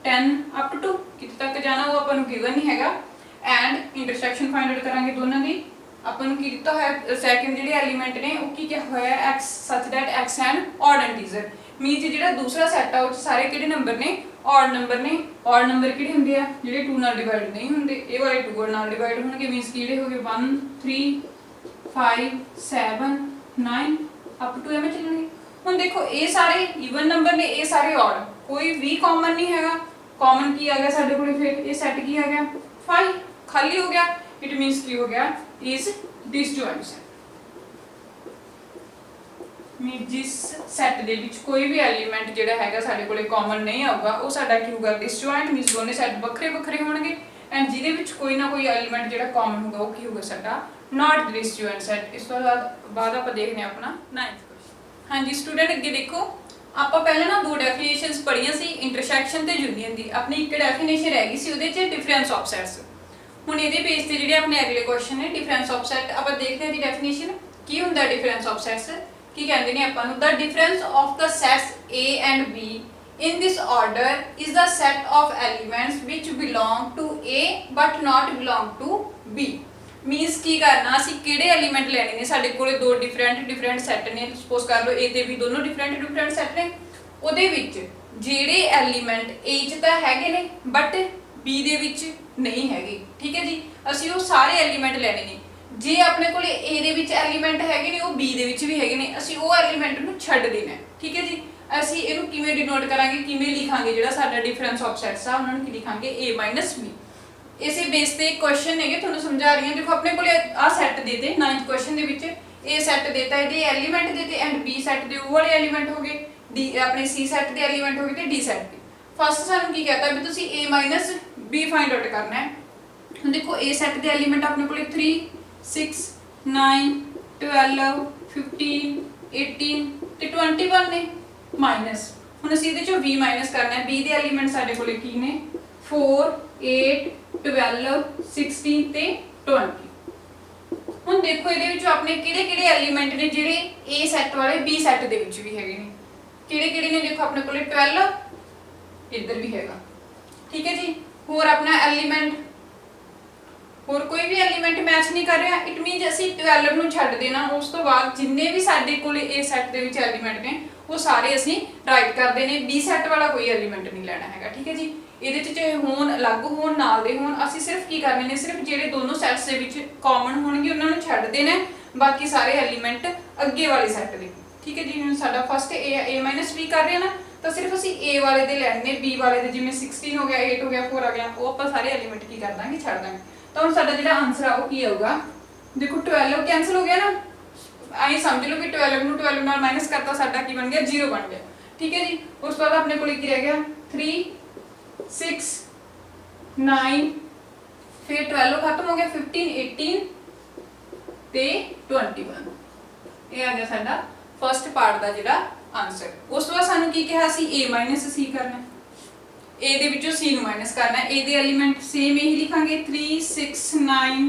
10 ਅਪ ਟੂ ਕਿਤੇ ਤੱਕ ਜਾਣਾ ਉਹ ਆਪਾਂ ਨੂੰ ਗਿਵਨ ਨਹੀਂ ਹੈਗਾ। ਐਂਡ ਇੰਟਰਸੈਕਸ਼ਨ ਫਾਈਂਡ ਆਊਟ ਕਰਾਂਗੇ ਦੋਨਾਂ ਦੀ। ਆਪਾਂ ਨੂੰ ਕੀ ਦਿੱਤਾ ਹੋਇਆ ਸੈਕਿੰਡ ਜਿਹੜੇ ਐਲੀਮੈਂਟ ਨੇ ਉਹ ਕੀ ਕਿਹਾ ਹੋਇਆ x such that x an odd integer। Means ਜਿਹੜਾ ਦੂਸਰਾ ਸੈਟ ਆ ਉਹ ਸਾਰੇ ਕਿਹੜੇ ਨੰਬਰ ਨੇ odd ਨੰਬਰ ਨੇ। odd ਨੰਬਰ ਕਿਹੜੇ ਹੁੰਦੇ ਆ ਜਿਹੜੇ 2 ਨਾਲ ਡਿਵਾਈਡ ਨਹੀਂ ਹੁੰਦੇ, ਇਹ ਵਾਲੇ 2 ਨਾਲ ਡਿਵਾਈਡ ਹੋਣਗੇ। ਮੀਨਸ ਕਿਹੜੇ ਹੋਗੇ 1 3 5 7 9 ਅਪ ਟੂ ਐਵੇਂ ਚੱਲਣਗੇ। ਹੁਣ ਦੇਖੋ ਇਹ ਸਾਰੇ ਈਵਨ ਨੰਬਰ ਨੇ, ਇਹ ਸਾਰੇ odd, ਕੋਈ ਵੀ ਕਾਮਨ ਨਹੀਂ ਹੈਗਾ। ਕਾਮਨ ਕੀ ਆ ਗਿਆ ਸਾਡੇ ਕੋਲ ਫਿਰ ਇਹ ਸੈਟ ਕੀ ਆ ਗਿਆ 5 ਖਾਲੀ ਹੋ ਗਿਆ। ਇਟ ਮੀਨਸ ਕੀ ਹੋ ਗਿਆ is disjoint set। ਮੀਨ ਜਿਸ ਸੈਟ ਦੇ ਵਿੱਚ ਕੋਈ ਵੀ ਐਲੀਮੈਂਟ ਜਿਹੜਾ ਹੈਗਾ ਸਾਡੇ ਕੋਲੇ ਕਾਮਨ ਨਹੀਂ ਆਊਗਾ ਉਹ ਸਾਡਾ ਕੀ ਹੋਊਗਾ ਡਿਸਜੁਆਇੰਟ। ਮੀਨਸ ਦੋਨੇ ਸੈਟ ਵੱਖਰੇ ਵੱਖਰੇ ਹੋਣਗੇ ਐਂਡ ਜਿਹਦੇ ਵਿੱਚ ਕੋਈ ਨਾ ਕੋਈ ਐਲੀਮੈਂਟ ਜਿਹੜਾ ਕਾਮਨ ਹੋਊਗਾ ਉਹ ਕੀ ਹੋਊਗਾ ਸਾਡਾ ਨਾਟ ਡਿਸਜੁਆਇੰਟ ਸੈਟ। ਇਸ ਤੋਂ ਬਾਅਦ ਆਪਾਂ ਦੇਖਦੇ ਹਾਂ ਆਪਣਾ 9th ਕੁਐਸਚਨ। ਹਾਂਜੀ ਸਟੂਡੈਂਟ ਅੱਗੇ ਦੇਖੋ ਆਪਾਂ ਪਹਿਲਾਂ ਨਾ ਦੋ ਡੈਫੀਨੇਸ਼ਨਸ ਪੜ੍ਹੀਆਂ ਸੀ ਇੰਟਰਸੈਕਸ਼ਨ ਤੇ ਯੂਨੀਅਨ ਦੀ। ਆਪਣੀ ਇੱਕ ਡੈਫੀਨੇਸ਼ਨ ਰਹਿ ਗਈ ਸੀ ਉਹਦੇ 'ਚ ਡਿਫਰੈਂਸ ਆਫ ਸੈਟਸ। ਹੁਣ ਇਹਦੇ ਬੇਸ ਤੇ ਜਿਹੜੇ ਆਪਣੇ ਅਗਲੇ ਕੁਐਸਚਨ ਨੇ ਡਿਫਰੈਂਸ ਆਫ ਸੈਟ ਆਪਾਂ ਦੇਖਦੇ ਹਾਂ ਦੀ ਡੈਫੀਨੇਸ਼ਨ ਕੀ ਹੁੰਦਾ ਡਿਫਰੈਂਸ ਆਫ ਸੈਟਸ। ਕੀ ਕਹਿੰਦੇ ਨੇ ਆਪਾਂ ਨੂੰ the difference of the sets A and B in this order is the set of elements which belong to A but not belong to B। Means ਕੀ ਕਰਨਾ ਅਸੀਂ ਕਿਹੜੇ ਐਲੀਮੈਂਟ ਲੈਣੇ ਨੇ ਸਾਡੇ ਕੋਲੇ ਦੋ ਡਿਫਰੈਂਟ ਸੈਟ ਨੇ। ਸਪੋਜ਼ ਕਰ ਲਓ A ਤੇ B ਦੋਨੋਂ ਡਿਫਰੈਂਟ ਸੈਟ ਨੇ। ਉਹਦੇ ਵਿੱਚ ਜਿਹੜੇ ਐਲੀਮੈਂਟ A 'ਚ ਤਾਂ ਹੈਗੇ ਨੇ ਬਟ B ਦੇ ਵਿੱਚ ਨਹੀਂ ਹੈਗੇ। ਠੀਕ ਹੈ ਜੀ, ਅਸੀਂ ਉਹ ਸਾਰੇ ਐਲੀਮੈਂਟ ਲੈਣੇ ਨੇ। ਜੇ ਆਪਣੇ ਕੋਲੇ A ਦੇ ਵਿੱਚ ਐਲੀਮੈਂਟ ਹੈਗੇ ਨੇ ਉਹ B ਦੇ ਵਿੱਚ ਵੀ ਹੈਗੇ ਨੇ, ਅਸੀਂ ਉਹ ਐਲੀਮੈਂਟ ਨੂੰ ਛੱਡ ਦੇਣਾ। ਠੀਕ ਹੈ ਜੀ, ਅਸੀਂ ਇਹਨੂੰ ਕਿਵੇਂ ਡਿਨੋਟ ਕਰਾਂਗੇ, ਕਿਵੇਂ ਲਿਖਾਂਗੇ ਜਿਹੜਾ ਸਾਡਾ ਡਿਫਰੈਂਸ ਆਫ ਸੈਟਸ ਆ ਉਹਨਾਂ ਨੂੰ ਕੀ ਲਿਖਾਂਗੇ A - B। ਇਸੇ ਬੇਸ ਤੇ ਕੁਐਸਚਨ ਹੈਗੇ ਤੁਹਾਨੂੰ ਸਮਝਾ ਰਹੀ ਹਾਂ। ਦੇਖੋ ਆਪਣੇ ਕੋਲੇ ਆ ਸੈੱਟ ਦੇਤੇ 9th ਕੁਐਸਚਨ ਦੇ ਵਿੱਚ A ਸੈੱਟ ਦੇਤਾ, ਇਹਦੇ ਐਲੀਮੈਂਟ ਦੇਤੇ ਐਂਡ B ਸੈੱਟ ਦੇ ਉਹ ਵਾਲੇ ਐਲੀਮੈਂਟ ਹੋ ਗਏ, D ਆਪਣੇ C ਸੈੱਟ ਦੇ ਐਲੀਮੈਂਟ ਹੋ ਗਏ ਤੇ D ਸੈੱਟ ਦੇ। ਫਸਟ ਸਾਨੂੰ ਕੀ ਕਹਤਾ ਵੀ ਤੁਸੀਂ A - B ਫਾਈਂਡ ਆਊਟ ਕਰਨਾ ਹੈ। ਹੁਣ ਦੇਖੋ A ਸੈੱਟ ਦੇ ਐਲੀਮੈਂਟ ਆਪਣੇ ਕੋਲੇ 3 6 9 12 15 18 ਤੇ 21 ਨੇ ਮਾਈਨਸ। ਹੁਣ ਅਸੀਂ ਇਹਦੇ ਚੋਂ B ਮਾਈਨਸ ਕਰਨਾ ਹੈ। B ਦੇ ਐਲੀਮੈਂਟ ਸਾਡੇ ਕੋਲੇ ਕੀ ਨੇ 4 8 12 16 ਤੇ 20। ਹੁਣ ਦੇਖੋ ਇਹਦੇ ਵਿੱਚੋਂ ਆਪਣੇ ਕਿਹੜੇ ਐਲੀਮੈਂਟ ਨੇ ਜਿਹੜੇ A ਸੈੱਟ ਵਾਲੇ B ਸੈੱਟ ਦੇ ਵਿੱਚ ਵੀ ਹੈਗੇ ਨੇ। ਕਿਹੜੇ ਨੇ ਦੇਖੋ ਆਪਣੇ ਕੋਲੇ 12 ਇੱਧਰ ਵੀ ਹੈਗਾ। ਠੀਕ ਹੈ ਜੀ, ਹੋਰ ਆਪਣਾ ਐਲੀਮੈਂਟ ਹੋਰ ਕੋਈ ਵੀ ਐਲੀਮੈਂਟ ਮੈਚ ਨਹੀਂ ਕਰ ਰਿਹਾ। ਇਟ ਮੀਨਸ ਅਸੀਂ 12 ਨੂੰ ਛੱਡ ਦੇਣਾ। ਉਸ ਤੋਂ ਬਾਅਦ ਜਿੰਨੇ ਵੀ ਸਾਡੇ ਕੋਲੇ A ਸੈੱਟ ਦੇ ਵਿੱਚ ਐਲੀਮੈਂਟ ਨੇ ਉਹ ਸਾਰੇ ਅਸੀਂ ਰਾਈਟ ਕਰ ਦੇਣੇ। B ਸੈੱਟ ਵਾਲਾ ਕੋਈ ਐਲੀਮੈਂਟ ਨਹੀਂ ਲੈਣਾ ਹੈਗਾ। ਠੀਕ ਹੈ ਜੀ, ਇਹਦੇ 'ਚ ਚਾਹੇ ਹੋਣ ਅਲੱਗ ਹੋਣ ਨਾਲ ਦੇ ਹੋਣ, ਅਸੀਂ ਸਿਰਫ ਕੀ ਕਰਨੇ ਨੇ ਸਿਰਫ ਜਿਹੜੇ ਦੋਨੋਂ ਸੈਟਸ ਦੇ ਵਿੱਚ ਕਾਮਨ ਹੋਣਗੇ ਉਹਨਾਂ ਨੂੰ ਛੱਡ ਦੇਣਾ, ਬਾਕੀ ਸਾਰੇ ਐਲੀਮੈਂਟ ਅੱਗੇ ਵਾਲੇ ਸੈੱਟ ਦੇ। ਠੀਕ ਹੈ ਜੀ, ਹੁਣ ਸਾਡਾ ਫਸਟ A - B ਕਰ ਰਹੇ ਨਾ ਤਾਂ ਸਿਰਫ ਅਸੀਂ A ਵਾਲੇ ਦੇ ਲੈਣੇ ਨੇ, B ਵਾਲੇ ਦੇ ਜਿਵੇਂ 16 ਹੋ ਗਿਆ 8 ਹੋ ਗਿਆ 4 ਆ ਗਿਆ ਉਹ ਆਪਾਂ ਸਾਰੇ ਐਲੀਮੈਂਟ ਕੀ ਕਰ ਦਾਂਗੇ ਛੱਡ ਦਾਂਗੇ। ਤਾਂ ਹੁਣ ਸਾਡਾ ਜਿਹੜਾ ਆਨਸਰ ਆ ਉਹ ਕੀ ਆਊਗਾ ਦੇਖੋ 12 ਕੈਂਸਲ ਹੋ ਗਿਆ ਨਾ। ਆਈ ਸਮਝ ਲਓ ਕਿ 12 ਨੂੰ 12 ਨਾਲ ਮਾਈਨਸ ਕਰਤਾ ਸਾਡਾ ਕੀ ਬਣ ਗਿਆ 0 ਬਣ ਗਿਆ। ठीक है जी। उस तो बाद अपने को की रह गया 3 6 9 फिर 12 खत्म हो गया 15 18 ਤੇ 21 ਇਹ ਆ ਗਿਆ ਸਾਡਾ ਫਸਟ ਪਾਰਟ ਦਾ ਜਿਹੜਾ ਆਨਸਰ। ਉਸ ਤੋਂ ਬਾਅਦ ਸਾਨੂੰ ਕੀ ਕਿਹਾ ਸੀ a c ਕਰਨਾ, a ਦੇ ਵਿੱਚੋਂ c ਨੂੰ ਮਾਈਨਸ ਕਰਨਾ। a ਦੇ ਐਲੀਮੈਂਟ ਸੇਮ ਇਹੀ ਲਿਖਾਂਗੇ 3 6 9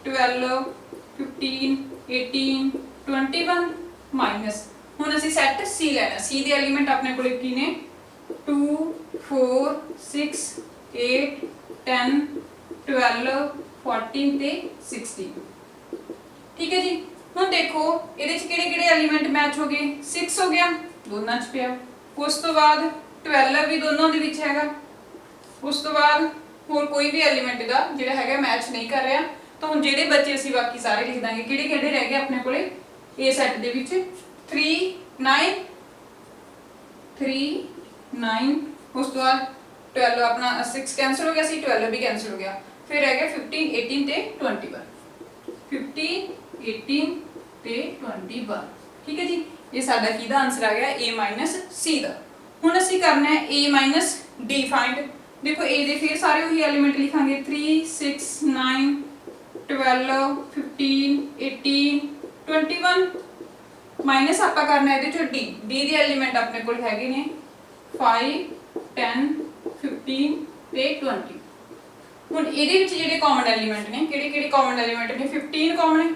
12 15 18 21 ਮਾਈਨਸ। ਹੁਣ ਅਸੀਂ ਸੈੱਟ c ਲੈਣਾ, c ਦੇ ਐਲੀਮੈਂਟ ਆਪਣੇ ਕੋਲ ਕੀ ਨੇ 2 4 6 8 10 12 14 ਤੇ 16। ठीक है जी। ਹੁਣ ਦੇਖੋ ਇਹਦੇ ਚ ਕਿਹੜੇ ਕਿਹੜੇ ਐਲੀਮੈਂਟ ਮੈਚ ਹੋ ਗਏ 6 ਹੋ ਗਿਆ ਦੋਨਾਂ ਚ ਪਿਆ, ਉਸ ਤੋਂ ਬਾਅਦ 12 ਵੀ ਦੋਨਾਂ ਦੇ ਵਿੱਚ ਹੈਗਾ, ਉਸ ਤੋਂ ਬਾਅਦ ਹੋਰ ਕੋਈ ਵੀ ਐਲੀਮੈਂਟ ਦਾ ਜਿਹੜਾ ਹੈਗਾ ਮੈਚ ਨਹੀਂ ਕਰ ਰਿਹਾ। ਤਾਂ ਹੁਣ ਜਿਹੜੇ ਬੱਚੇ ਅਸੀਂ ਬਾਕੀ ਸਾਰੇ ਲਿਖ ਦਾਂਗੇ ਕਿਹੜੇ ਕਿਹੜੇ ਰਹਿ ਗਏ ਆਪਣੇ ਕੋਲੇ A ਸੈੱਟ ਦੇ ਵਿੱਚ 3 9 3 9 ਉਸ ਤੋਂ ਬਾਅਦ 12 ਆਪਣਾ 6 ਕੈਂਸਲ ਹੋ ਗਿਆ ਸੀ 12 ਵੀ ਕੈਂਸਲ ਹੋ ਗਿਆ, ਫਿਰ ਰਹਿ ਗਿਆ 15 18 ਤੇ 21 15 18 ਤੇ 21। ਠੀਕ ਹੈ ਜੀ। ਇਹ ਸਾਡਾ ਕਿਹਦਾ ਆਨਸਰ ਆ ਗਿਆ a c ਦਾ। ਹੁਣ ਅਸੀਂ ਕਰਨਾ ਹੈ a d ਫਾਈਂਡ। ਦੇਖੋ a ਦੇ ਫਿਰ ਸਾਰੇ ਉਹੀ ਐਲੀਮੈਂਟ ਲਿਖਾਂਗੇ 3 6 9 12 15 18 21 ਮਾਈਨਸ ਆਪਾਂ ਕਰਨਾ ਇਹਦੇ ਚੋਂ d ਦੇ ਐਲੀਮੈਂਟ ਆਪਣੇ ਕੋਲ ਹੈਗੇ ਨੇ 5 10 15 ਤੇ 20। ਹੁਣ ਇਹਦੇ ਵਿੱਚ ਜਿਹੜੇ ਕਾਮਨ ਐਲੀਮੈਂਟ ਨੇ ਕਿਹੜੇ ਕਿਹੜੇ ਕਾਮਨ ਐਲੀਮੈਂਟ ਨੇ 15 ਕਾਮਨ ਹੈ।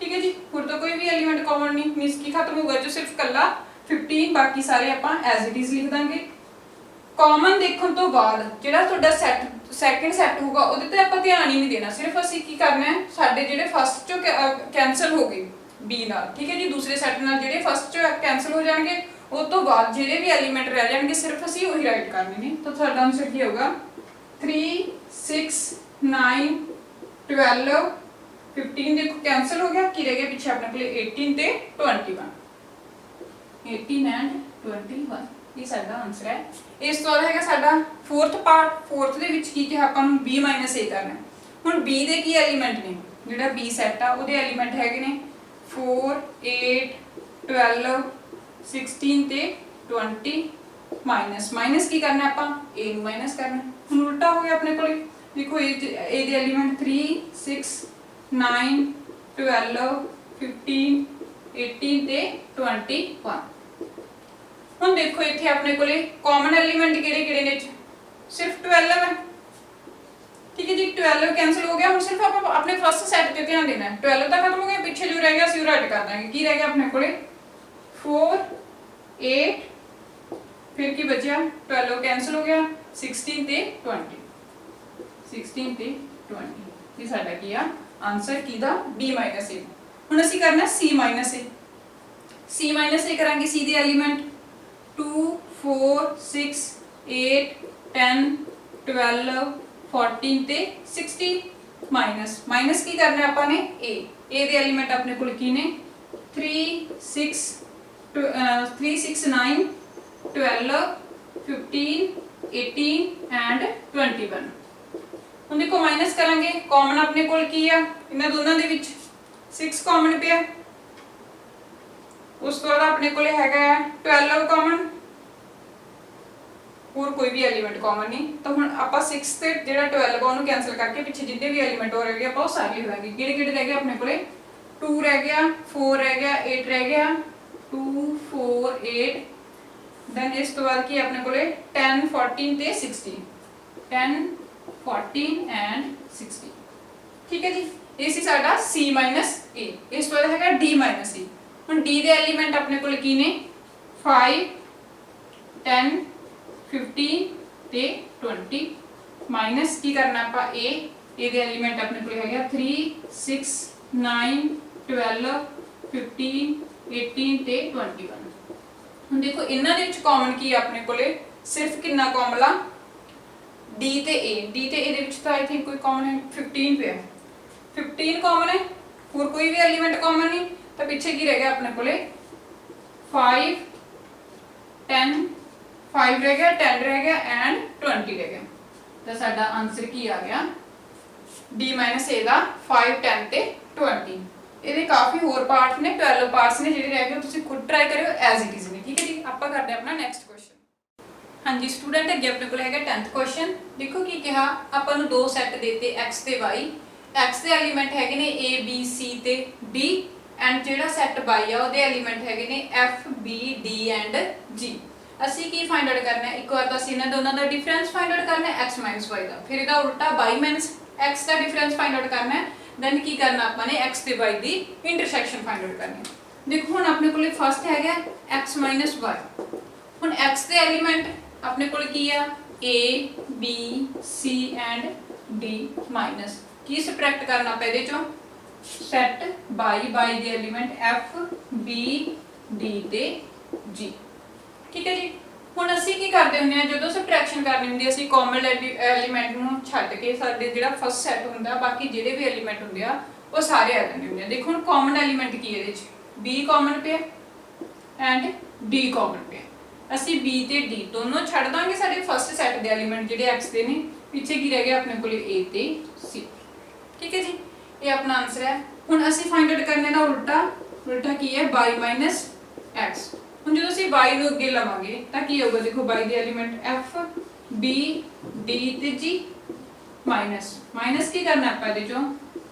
ठीक है जी। ਹੋਰ ਤਾਂ ਕੋਈ ਵੀ ਐਲੀਮੈਂਟ ਕਾਮਨ ਨਹੀਂ, ਮੀਨਸ ਕੀ ਖਤਮ ਹੋਊਗਾ ਜੋ ਸਿਰਫ ਕੱਲਾ 15, ਬਾਕੀ ਸਾਰੇ ਆਪਾਂ ਐਜ਼ ਇਟ ਇਜ਼ ਲਿਖ ਦਾਂਗੇ। ਕਾਮਨ ਦੇਖਣ ਤੋਂ ਬਾਅਦ ਜਿਹੜਾ ਤੁਹਾਡਾ ਸੈਕੰਡ ਸੈੱਟ ਹੋਊਗਾ ਉਹਦੇ ਤੇ ਆਪਾਂ ਧਿਆਨ ਹੀ ਨਹੀਂ ਦੇਣਾ, ਸਿਰਫ ਅਸੀਂ ਕੀ ਕਰਨਾ ਹੈ ਸਾਡੇ ਜਿਹੜੇ ਫਸਟ ਚੋਂ ਕੈਨਸਲ ਹੋ ਗਏ b ਨਾਲ, ਠੀਕ ਹੈ ਜੀ, ਦੂਸਰੇ ਸੈੱਟ ਨਾਲ ਜਿਹੜੇ ਫਸਟ ਚੋਂ ਕੈਨਸਲ ਹੋ ਜਾਣਗੇ ਉਸ ਤੋਂ ਬਾਅਦ ਜਿਹੜੇ ਵੀ ਐਲੀਮੈਂਟ ਰਹਿ ਜਾਣਗੇ ਸਿਰਫ ਅਸੀਂ ਉਹੀ ਰਾਈਟ ਕਰਨੇ ਨੇ। ਤਾਂ ਸਾਡਾ ਆਨਸਰ ਕੀ ਹੋਊਗਾ 3 6 9 12 15 देखो कैंसिल हो गया, की रह गया पीछे अपने को 18 ते 21 18 एंड 21 ये साडा आंसर है। इस तो हैगा साडा फोर्थ पार्ट। फोर्थ दे विच की कि ਆਪਾਂ ਨੂੰ b a करना है। ਹੁਣ b ਦੇ ਕੀ ਐਲੀਮੈਂਟ ਨੇ ਜਿਹੜਾ b ਸੈੱਟ ਆ ਉਹਦੇ ਐਲੀਮੈਂਟ ਹੈਗੇ ਨੇ 4 8 12 16 ਤੇ 20 ਮਾਈਨਸ ਕੀ ਕਰਨਾ ਆਪਾਂ a ਨੂੰ ਮਾਈਨਸ ਕਰਨਾ। ਹੁਣ ਉਲਟਾ ਹੋ ਗਿਆ ਆਪਣੇ ਕੋਲੇ, ਦੇਖੋ a ਦੇ ਐਲੀਮੈਂਟ 3 6 9 12 15 18 ਤੇ 21। ਹੁਣ ਦੇਖੋ ਇੱਥੇ ਆਪਣੇ ਕੋਲੇ ਕਾਮਨ ਐਲੀਮੈਂਟ ਕਿਹੜੇ ਕਿਹੜੇ ਨੇ, ਸਿਰਫ 12 ਹੈ। ठीक है जी। 12 कैंसिल हो गया। हम सिर्फ आप अपने फर्स्ट सेट पे ध्यान देना है। 12 तक खत्म हो गया, पीछे जो रह गया सी राइट कर देंगे। की रह गया अपने कोले 4 8 फिर की बचा 12 कैंसिल हो गया 16 ते 20 16 ते 20 ये साडा की आ आंसर कीदा b a। हुन ਅਸੀਂ करना c a करांगे। c ਦੇ एलिमेंट 2 4 6 8 10 12 14 ਤੇ 60 ਮਾਈਨਸ ਕੀ ਕਰਨਾ ਆਪਾਂ ਨੇ a ਦੇ ਐਲੀਮੈਂਟ ਆਪਣੇ ਕੋਲ ਕੀ ਨੇ 3 6 9 12 15 18 ਐਂਡ 21। ਹੁਣ ਦੇਖੋ ਮਾਈਨਸ ਕਰਾਂਗੇ, ਕਾਮਨ ਆਪਣੇ ਕੋਲ ਕੀ ਆ ਇਹਨਾਂ ਦੋਨਾਂ ਦੇ ਵਿੱਚ 6 ਕਾਮਨ ਪਿਆ, ਉਸ ਤੋਂ ਬਾਅਦ ਆਪਣੇ ਕੋਲੇ ਹੈਗਾ 12 ਕਾਮਨ, ਹੋਰ ਕੋਈ ਵੀ ਐਲੀਮੈਂਟ ਕਾਮਨ ਨਹੀਂ। ਤਾਂ ਹੁਣ ਆਪਾਂ 6 ਤੇ ਜਿਹੜਾ 12 ਉਹਨੂੰ ਕੈਨਸਲ ਕਰਕੇ ਪਿੱਛੇ ਜਿੰਨੇ ਵੀ ਐਲੀਮੈਂਟ ਹੋ ਰਹੇ ਆਪਾਂ ਉਹ ਸਾਰੇ ਲਿਖ ਦਾਂਗੇ। ਕਿਹੜੇ ਕਿਹੜੇ ਰਹਿ ਗਏ ਆਪਣੇ ਕੋਲੇ 2 ਰਹਿ ਗਿਆ 4 ਰਹਿ ਗਿਆ 8 ਰਹਿ ਗਿਆ 2 4 8 ਦੈਨ ਇਸ ਤੋਂ ਬਾਅਦ ਕੀ ਆਪਣੇ ਕੋਲੇ 10 14 ਤੇ 60 10 14 ਐਂਡ 60। ਠੀਕ ਹੈ ਜੀ। ਇਹ ਸੀ ਸਾਡਾ c a। ਇਸ ਤੋਂ ਬਾਅਦ ਹੈਗਾ d a। ਹੁਣ d ਦੇ ਐਲੀਮੈਂਟ ਆਪਣੇ ਕੋਲ ਕੀ ਨੇ 5 10 15 ਤੇ 20 ਮਾਈਨਸ ਕੀ ਕਰਨਾ ਆਪਾਂ a ਦੇ ਐਲੀਮੈਂਟ ਆਪਣੇ ਕੋਲ ਹੈਗਾ 3 6 9 12 15 18 ਤੇ 21। ਹੁਣ ਦੇਖੋ ਇਹਨਾਂ ਦੇ ਵਿੱਚ ਕਾਮਨ ਕੀ ਆ ਆਪਣੇ ਕੋਲੇ ਸਿਰਫ ਕਿੰਨਾ ਕਾਮਨ ਆ d ਤੇ a ਦੇ ਵਿੱਚ ਤਾਂ ਆਈ ਥਿੰਕ ਕੋਈ ਕਾਮਨ ਹੈ 15 ਪਿਆ 15 ਕਾਮਨ ਹੈ, ਹੋਰ ਕੋਈ ਵੀ ਐਲੀਮੈਂਟ ਕਾਮਨ ਨਹੀਂ। ਤਾਂ ਪਿੱਛੇ ਕੀ ਰਹਿ ਗਿਆ ਆਪਣੇ ਕੋਲੇ 5 10 5 ਰਹਿ ਗਿਆ 10 ਰਹਿ ਗਿਆ ਐਂਡ 20 ਰਹਿ ਗਿਆ। ਤਾਂ ਸਾਡਾ ਆਨਸਰ ਕੀ ਆ ਗਿਆ d a ਦਾ 5 10 ਤੇ 20। ਇਹਦੇ ਕਾਫੀ ਹੋਰ ਪਾਰਟ ਨੇ, 12 ਪਾर्ट्स ਨੇ ਜਿਹੜੇ ਰਹਿ ਗਏ ਤੁਸੀਂ ਖੁਦ ਟਰਾਈ ਕਰਿਓ ਐਜ਼ ਇਟ ਇਜ਼ ਨੇ। ਠੀਕ ਹੈ ਜੀ, ਆਪਾਂ ਕਰਦੇ ਆਪਣਾ ਨੈਕਸਟ ਕੁਐਸਚਨ। ਹਾਂਜੀ ਸਟੂडेंट, ਅੱਗੇ ਆਪਣੇ ਕੋਲ ਹੈਗਾ 10th ਕੁਐਸਚਨ। ਦੇਖੋ ਕੀ ਕਿਹਾ, ਆਪਾਂ ਨੂੰ ਦੋ ਸੈੱਟ ਦਿੱਤੇ x ਤੇ y। x ਦੇ ਐਲੀਮੈਂਟ ਹੈਗੇ ਨੇ a b c ਤੇ d ਐਂਡ ਜਿਹੜਾ ਸੈੱਟ y ਆ ਉਹਦੇ ਐਲੀਮੈਂਟ ਹੈਗੇ ਨੇ f b d and g। ਅਸੀਂ ਕੀ ਫਾਈਂਡ ਆਊਟ ਕਰਨਾ ਹੈ, ਇੱਕ ਵਾਰ ਤਾਂ ਅਸੀਂ ਇਹਨਾਂ ਦੋਨਾਂ ਦਾ ਡਿਫਰੈਂਸ ਫਾਈਂਡ ਆਊਟ ਕਰਨਾ ਹੈ x y ਦਾ, ਫਿਰ ਇਹਦਾ ਉਲਟਾ y x ਦਾ ਡਿਫਰੈਂਸ ਫਾਈਂਡ ਆਊਟ ਕਰਨਾ ਹੈ। ਦੈਨ ਕੀ ਕਰਨਾ ਆਪਾਂ ਨੇ x ਤੇ y ਦੀ ਇੰਟਰਸੈਕਸ਼ਨ ਫਾਈਂਡ ਆਊਟ ਕਰਨੀ ਹੈ। ਦੇਖੋ ਹੁਣ ਆਪਣੇ ਕੋਲੇ ਫਸਟ ਹੈਗਾ x y। ਹੁਣ x ਦੇ ਐਲੀਮੈਂਟ ਆਪਣੇ ਕੋਲ ਕੀ ਆ a b c and d minus ਕੀ ਸਬਟ੍ਰੈਕਟ ਕਰਨਾ ਆਪਾਂ ਇਹਦੇ ਚੋਂ ਸੈਟ y ਦੇ ਐਲੀਮੈਂਟ f b d ਤੇ g। ਠੀਕ ਹੈ ਜੀ, ਹੁਣ ਅਸੀਂ ਕੀ ਕਰਦੇ ਹੁੰਦੇ ਆ, ਜਦੋਂ ਸਬਟ੍ਰੈਕਸ਼ਨ ਕਰਨੀ ਹੁੰਦੀ ਅਸੀਂ ਕਾਮਨ ਐਲੀਮੈਂਟ ਨੂੰ ਛੱਡ ਕੇ ਸਾਡੇ ਜਿਹੜਾ ਫਸਟ ਸੈਟ ਹੁੰਦਾ ਬਾਕੀ ਜਿਹੜੇ ਵੀ ਐਲੀਮੈਂਟ ਹੁੰਦੇ ਆ ਉਹ ਸਾਰੇ ਆ ਜਾਂਦੇ ਹੁੰਦੇ ਆ। ਦੇਖੋ ਹੁਣ ਕਾਮਨ ਐਲੀਮੈਂਟ ਕੀ ਹੈ ਇਹਦੇ ਚ b ਕਾਮਨ ਪਿਆ ਐਂਡ d ਕਾਮਨ ਪਿਆ। ਅਸੀਂ b ਤੇ d ਦੋਨੋਂ ਛੱਡ ਦਾਂਗੇ ਸਾਡੇ ਫਸਟ ਸੈਟ ਦੇ ਐਲੀਮੈਂਟ ਜਿਹੜੇ x ਦੇ ਨੇ, ਪਿੱਛੇ ਕੀ ਰਹਿ ਗਿਆ ਆਪਣੇ ਕੋਲੇ a ਤੇ c। ਠੀਕ ਹੈ ਜੀ, ਇਹ ਆਪਣਾ ਆਨਸਰ ਹੈ। ਹੁਣ ਅਸੀਂ ਫਾਈਂਡ ਆਊਟ ਕਰਨੇ ਦਾ ਉਲਟਾ ਕੀ ਹੈ y x। ਹੁਣ ਜਦੋਂ ਅਸੀਂ y ਨੂੰ ਅੱਗੇ ਲਵਾਂਗੇ ਤਾਂ ਕੀ ਹੋਊਗਾ, ਦੇਖੋ y ਦੇ ਐਲੀਮੈਂਟ f b d ਤੇ g ਮਾਈਨਸ ਕੀ ਕਰਨਾ ਆਪਾਂ ਇਹਦੇ ਚੋਂ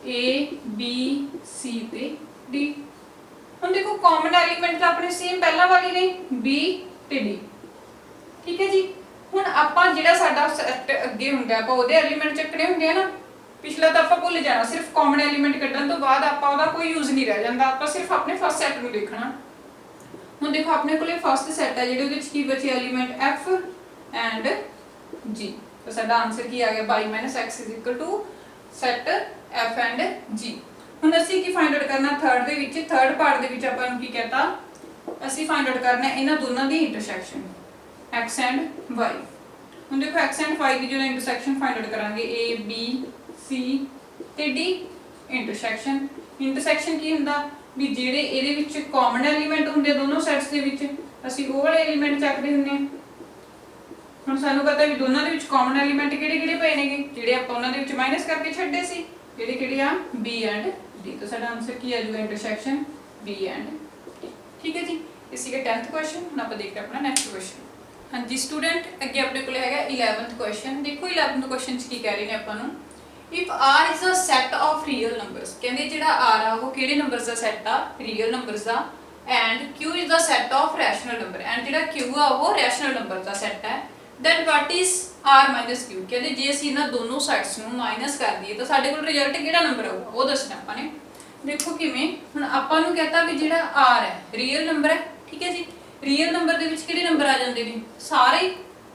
a b c ਤੇ d। ਹੁਣ ਦੇਖੋ ਕਾਮਨ ਐਲੀਮੈਂਟ ਤਾਂ ਆਪਣੇ ਸੇਮ ਪਹਿਲਾਂ ਵਾਲੀ ਨੇ b ਤੇ d। ਠੀਕ ਹੈ ਜੀ, ਹੁਣ ਆਪਾਂ ਜਿਹੜਾ ਸਾਡਾ ਸੈਟ ਅੱਗੇ ਹੁੰਦਾ ਆਪਾਂ ਉਹਦੇ ਐਲੀਮੈਂਟ ਚੱਕਣੇ ਹੁੰਦੇ ਆ ਨਾ, ਪਿਛਲਾ ਤਾਂ ਆਪਾਂ ਭੁੱਲ ਜਾਣਾ, ਸਿਰਫ ਕਾਮਨ ਐਲੀਮੈਂਟ ਕੱਢਣ ਤੋਂ ਬਾਅਦ ਆਪਾਂ ਉਹਦਾ ਕੋਈ ਯੂਜ਼ ਨਹੀਂ ਰਹਿ ਜਾਂਦਾ, ਆਪਾਂ ਸਿਰਫ ਆਪਣੇ ਫਸਟ ਸੈਟ ਨੂੰ ਦੇਖਣਾ। ਹੁਣ ਦੇਖੋ ਆਪਣੇ ਕੋਲੇ ਫਸਟ ਸੈਟ ਹੈ ਜਿਹੜੇ ਉਹਦੇ ਵਿੱਚ ਕੀ ਬਚੇ ਐਲੀਮੈਂਟ f ਐਂਡ g, ਤਾਂ ਸਾਡਾ ਆਨਸਰ ਕੀ ਆ ਗਿਆ y x set f and g। ਹੁਣ ਅਸੀਂ ਕੀ ਫਾਈਂਡ ਆਊਟ ਕਰਨਾ ਥਰਡ ਦੇ ਵਿੱਚ, ਥਰਡ ਪਾਰਟ ਦੇ ਵਿੱਚ ਆਪਾਂ ਨੂੰ ਕੀ ਕਹਤਾ, ਅਸੀਂ ਫਾਈਂਡ ਆਊਟ ਕਰਨਾ ਇਹਨਾਂ ਦੋਨਾਂ ਦੀ ਇੰਟਰਸੈਕਸ਼ਨ x ਐਂਡ y। ਹੁਣ ਦੇਖੋ x ਐਂਡ y ਦੀ ਜਦੋਂ ਇੰਟਰਸੈਕਸ਼ਨ ਫਾਈਂਡ ਆਊਟ ਕਰਾਂਗੇ a b c ਤੇ d ਇੰਟਰਸੈਕਸ਼ਨ ਕੀ ਹੁੰਦਾ ਵੀ ਜਿਹੜੇ ਇਹਦੇ ਵਿੱਚ ਕਾਮਨ ਐਲੀਮੈਂਟ ਹੁੰਦੇ ਦੋਨੋਂ ਸੈਟਸ ਦੇ ਵਿੱਚ ਅਸੀਂ ਉਹ ਵਾਲੇ ਐਲੀਮੈਂਟ ਚੱਕਦੇ ਹੁੰਦੇ ਆ। ਹੁਣ ਸਾਨੂੰ ਪਤਾ ਵੀ ਦੋਨਾਂ ਦੇ ਵਿੱਚ ਕਾਮਨ ਐਲੀਮੈਂਟ ਕਿਹੜੇ ਪਏ ਨੇਗੇ, ਜਿਹੜੇ ਆਪਾਂ ਉਹਨਾਂ ਦੇ ਵਿੱਚ ਮਾਈਨਸ ਕਰਕੇ ਛੱਡੇ ਸੀ, ਕਿਹੜੇ ਆ b ਐਂਡ d। ਤਾਂ ਸਾਡਾ ਆਨਸਰ ਕੀ ਆ ਜਾਊਗਾ ਇੰਟਰਸੈਕਸ਼ਨ b ਐਂਡ d। ਠੀਕ ਹੈ ਜੀ, ਇਹ ਸੀਗਾ 10th ਕੁਐਸਚਨ। ਹੁਣ ਆਪਾਂ ਦੇਖਦੇ ਆਪਣਾ ਨੈਕਸਟ ਕੁਐਸਚਨ। ਹਾਂਜੀ ਸਟੂਡੈਂਟ, ਅੱਗੇ ਆਪਣੇ ਕੋਲ ਹੈਗਾ 11th ਕੁਐਸਚਨ। ਦੇਖੋ 11th ਕੁਐਸਚਨ 'ਚ ਕੀ ਕਹਿ ਰਹੇ ਨੇ ਆਪਾਂ ਨੂੰ, if r is a set of real numbers, ਕਹਿੰਦੇ ਜਿਹੜਾ r ਆ ਉਹ ਕਿਹੜੇ ਨੰਬਰਸ ਦਾ ਸੈੱਟ ਆ, real numbers the, and q is the set of rational number, and ਜਿਹੜਾ q ਆ ਉਹ ਰੈਸ਼ਨਲ ਨੰਬਰ ਦਾ ਸੈੱਟ ਹੈ। then what is r minus q, ਕਹਿੰਦੇ ਜੇ ਅਸੀਂ ਇਹਨਾਂ ਦੋਨੋਂ ਸਾਈਡਸ ਨੂੰ ਮਾਈਨਸ ਕਰ ਦਈਏ ਤਾਂ ਸਾਡੇ ਕੋਲ ਰਿਜ਼ਲਟ ਕਿਹੜਾ ਨੰਬਰ ਆਊਗਾ ਉਹ ਦੱਸਣਾ ਆਪਾਂ ਨੇ। ਦੇਖੋ ਕਿਵੇਂ, ਹੁਣ ਆਪਾਂ ਨੂੰ ਕਹਤਾ ਵੀ ਜਿਹੜਾ r ਹੈ ਰੀਅਲ ਨੰਬਰ ਹੈ। ਠੀਕ ਹੈ ਜੀ, ਰੀਅਲ ਨੰਬਰ ਦੇ ਵਿੱਚ ਕਿਹੜੇ ਨੰਬਰ ਆ ਜਾਂਦੇ ਨੇ, ਸਾਰੇ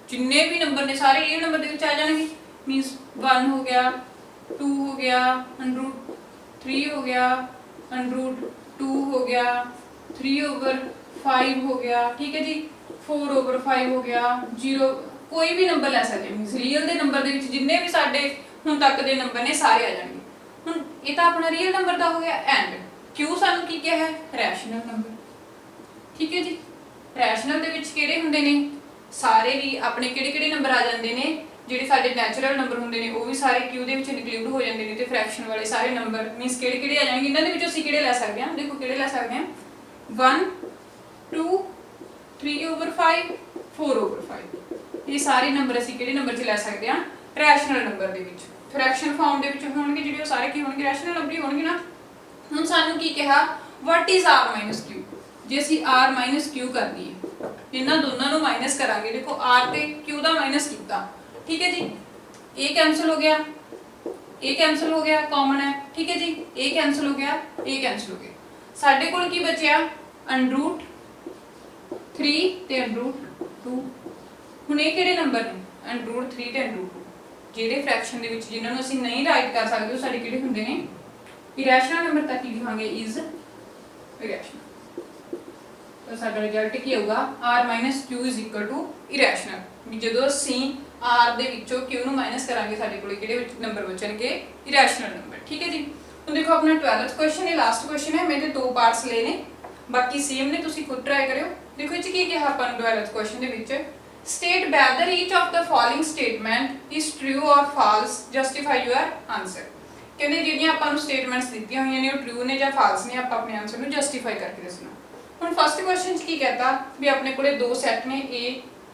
ਜਿੰਨੇ ਵੀ ਨੰਬਰ ਨੇ ਸਾਰੇ ਰੀਅਲ ਨੰਬਰ ਦੇ ਵਿੱਚ ਆ ਜਾਣਗੇ। ਮੀਨਸ 1 ਹੋ ਗਿਆ, 2 हो गया, √3 हो गया, √2 हो गया, 3/5 हो गया। ठीक है जी, 4/5 हो गया, 0 कोई भी नंबर ले सकते मीनस रीयल के नंबर ਦੇ ਵਿੱਚ ਜਿੰਨੇ ਵੀ ਸਾਡੇ ਹੁਣ ਤੱਕ ਦੇ ਨੰਬਰ ਨੇ ਸਾਰੇ ਆ ਜਾਣਗੇ। ਹੁਣ ਇਹ ਤਾਂ ਆਪਣਾ ਰੀਅਲ ਨੰਬਰ ਦਾ ਹੋ ਗਿਆ ਐਂਡ q ਸਾਨੂੰ ਕੀ ਕਿਹਾ ਹੈ, ਰੈਸ਼ਨਲ ਨੰਬਰ। ਠੀਕ ਹੈ ਜੀ, ਰੈਸ਼ਨਲ ਦੇ ਵਿੱਚ ਕਿਹੜੇ ਹੁੰਦੇ ਨੇ, ਸਾਰੇ ਵੀ ਆਪਣੇ ਕਿਹੜੇ ਨੰਬਰ ਆ ਜਾਂਦੇ ਨੇ, ਜਿਹੜੇ ਸਾਡੇ ਨੈਚੁਰਲ ਨੰਬਰ ਹੁੰਦੇ ਨੇ ਉਹ ਵੀ ਸਾਰੇ q ਦੇ ਵਿੱਚ ਇਨਕਲੂਡ ਹੋ ਜਾਂਦੇ ਨੇ, ਤੇ ਫ੍ਰੈਕਸ਼ਨ ਵਾਲੇ ਸਾਰੇ ਨੰਬਰ ਮੀਨਸ ਕਿਹੜੇ ਆ ਜਾਣਗੇ। ਇਹਨਾਂ ਦੇ ਵਿੱਚੋਂ ਅਸੀਂ ਕਿਹੜੇ ਲੈ ਸਕਦੇ ਹਾਂ, ਦੇਖੋ ਕਿਹੜੇ ਲੈ ਸਕਦੇ ਹਾਂ 1 2 3/5 4/5। ਇਹ ਸਾਰੇ ਨੰਬਰ ਅਸੀਂ ਕਿਹੜੇ ਨੰਬਰ 'ਚ ਲੈ ਸਕਦੇ ਹਾਂ, ਰੈਸ਼ਨਲ ਨੰਬਰ ਦੇ ਵਿੱਚ। ਫ੍ਰੈਕਸ਼ਨ ਫਾਰਮ ਦੇ ਵਿੱਚ ਹੋਣਗੇ ਜਿਹੜੇ ਉਹ ਸਾਰੇ ਕੀ ਹੋਣਗੇ, ਰੈਸ਼ਨਲ ਨੰਬਰ ਹੀ ਹੋਣਗੇ ਨਾ। ਹੁਣ ਸਾਨੂੰ ਕੀ ਕਿਹਾ, ਵਾਟ ਇਜ਼ r q, ਜੇ ਅਸੀਂ r q ਕਰ ਦਈਏ ਇਹਨਾਂ ਦੋਨਾਂ ਨੂੰ ਮਾਈਨਸ ਕਰਾਂਗੇ। ਦੇਖੋ r ਤੇ q ਦਾ ਮਾਈਨਸ ਕੀਤਾ, ਠੀਕ ਹੈ ਜੀ, ਇਹ ਕੈਂਸਲ ਹੋ ਗਿਆ, ਇਹ ਕੈਂਸਲ ਹੋ ਗਿਆ, ਕਾਮਨ ਹੈ। ਠੀਕ ਹੈ ਜੀ, ਇਹ ਕੈਂਸਲ ਹੋ ਗਿਆ, ਇਹ ਕੈਂਸਲ ਹੋ ਗਿਆ। ਸਾਡੇ ਕੋਲ ਕੀ ਬਚਿਆ, √3 ਤੇ √2। ਹੁਣ ਇਹ ਕਿਹੜੇ ਨੰਬਰ ਨੇ, √3 ਤੇ √2, ਜਿਹੜੇ ਫ੍ਰੈਕਸ਼ਨ ਦੇ ਵਿੱਚ ਜਿਨ੍ਹਾਂ ਨੂੰ ਅਸੀਂ ਨਹੀਂ ਰਾਈਟ ਕਰ ਸਕਦੇ ਉਹ ਸਾਡੇ ਕਿਹੜੇ ਹੁੰਦੇ ਨੇ, ਇਰੈਸ਼ਨਲ ਨੰਬਰ। ਤਾਂ ਕੀ ਲਿਖਾਂਗੇ, ਇਜ਼ ਇਰੈਸ਼ਨਲ। ਤਾਂ ਸਾਡਾ ਰਿਜ਼ਲਟ ਕੀ ਹੋਊਗਾ, r q ਇਰੈਸ਼ਨਲ। ਵੀ ਜਦੋਂ ਅਸੀਂ r ਦੇ ਵਿੱਚੋਂ q ਨੂੰ ਮਾਈਨਸ ਕਰਾਂਗੇ ਸਾਡੇ ਕੋਲ ਕਿਹੜੇ ਨੰਬਰ ਬਚਣਗੇ, ਇਰੈਸ਼ਨਲ ਨੰਬਰ। ਠੀਕ ਹੈ ਜੀ, ਹੁਣ ਦੇਖੋ ਆਪਣਾ 12th ਕੁਐਸਚਨ ਇਹ ਲਾਸਟ ਕੁਐਸਚਨ ਹੈ। ਮੇਰੇ 2 ਪਾਰਟਸ ਲਏ ਨੇ, ਬਾਕੀ ਸੇਮ ਨੇ, ਤੁਸੀਂ ਖੁਦ ਟਰਾਈ ਕਰਿਓ। ਦੇਖੋ ਇਹ 'ਚ ਕੀ ਕਿਹਾ ਆਪਾਂ ਨੂੰ 12th ਕੁਐਸਚਨ ਦੇ ਵਿੱਚ, state whether each of the following statement is true or false, justify your answer। ਕਹਿੰਦੇ ਜਿਹੜੀਆਂ ਆਪਾਂ ਨੂੰ ਸਟੇਟਮੈਂਟਸ ਦਿੱਤੀਆਂ ਹੋਈਆਂ ਨੇ ਉਹ ਟਰੂ ਨੇ ਜਾਂ ਫਾਲਸ ਨੇ, ਆਪਾਂ ਆਪਣੇ ਆਨਸਰ ਨੂੰ ਜਸਟੀਫਾਈ ਕਰਕੇ ਦੱਸਣਾ। ਹੁਣ ਫਸਟ ਕੁਐਸਚਨ 'ਚ ਕੀ कहता ਵੀ ਆਪਣੇ ਕੋਲੇ ਦੋ ਸੈੱਟ ਨੇ A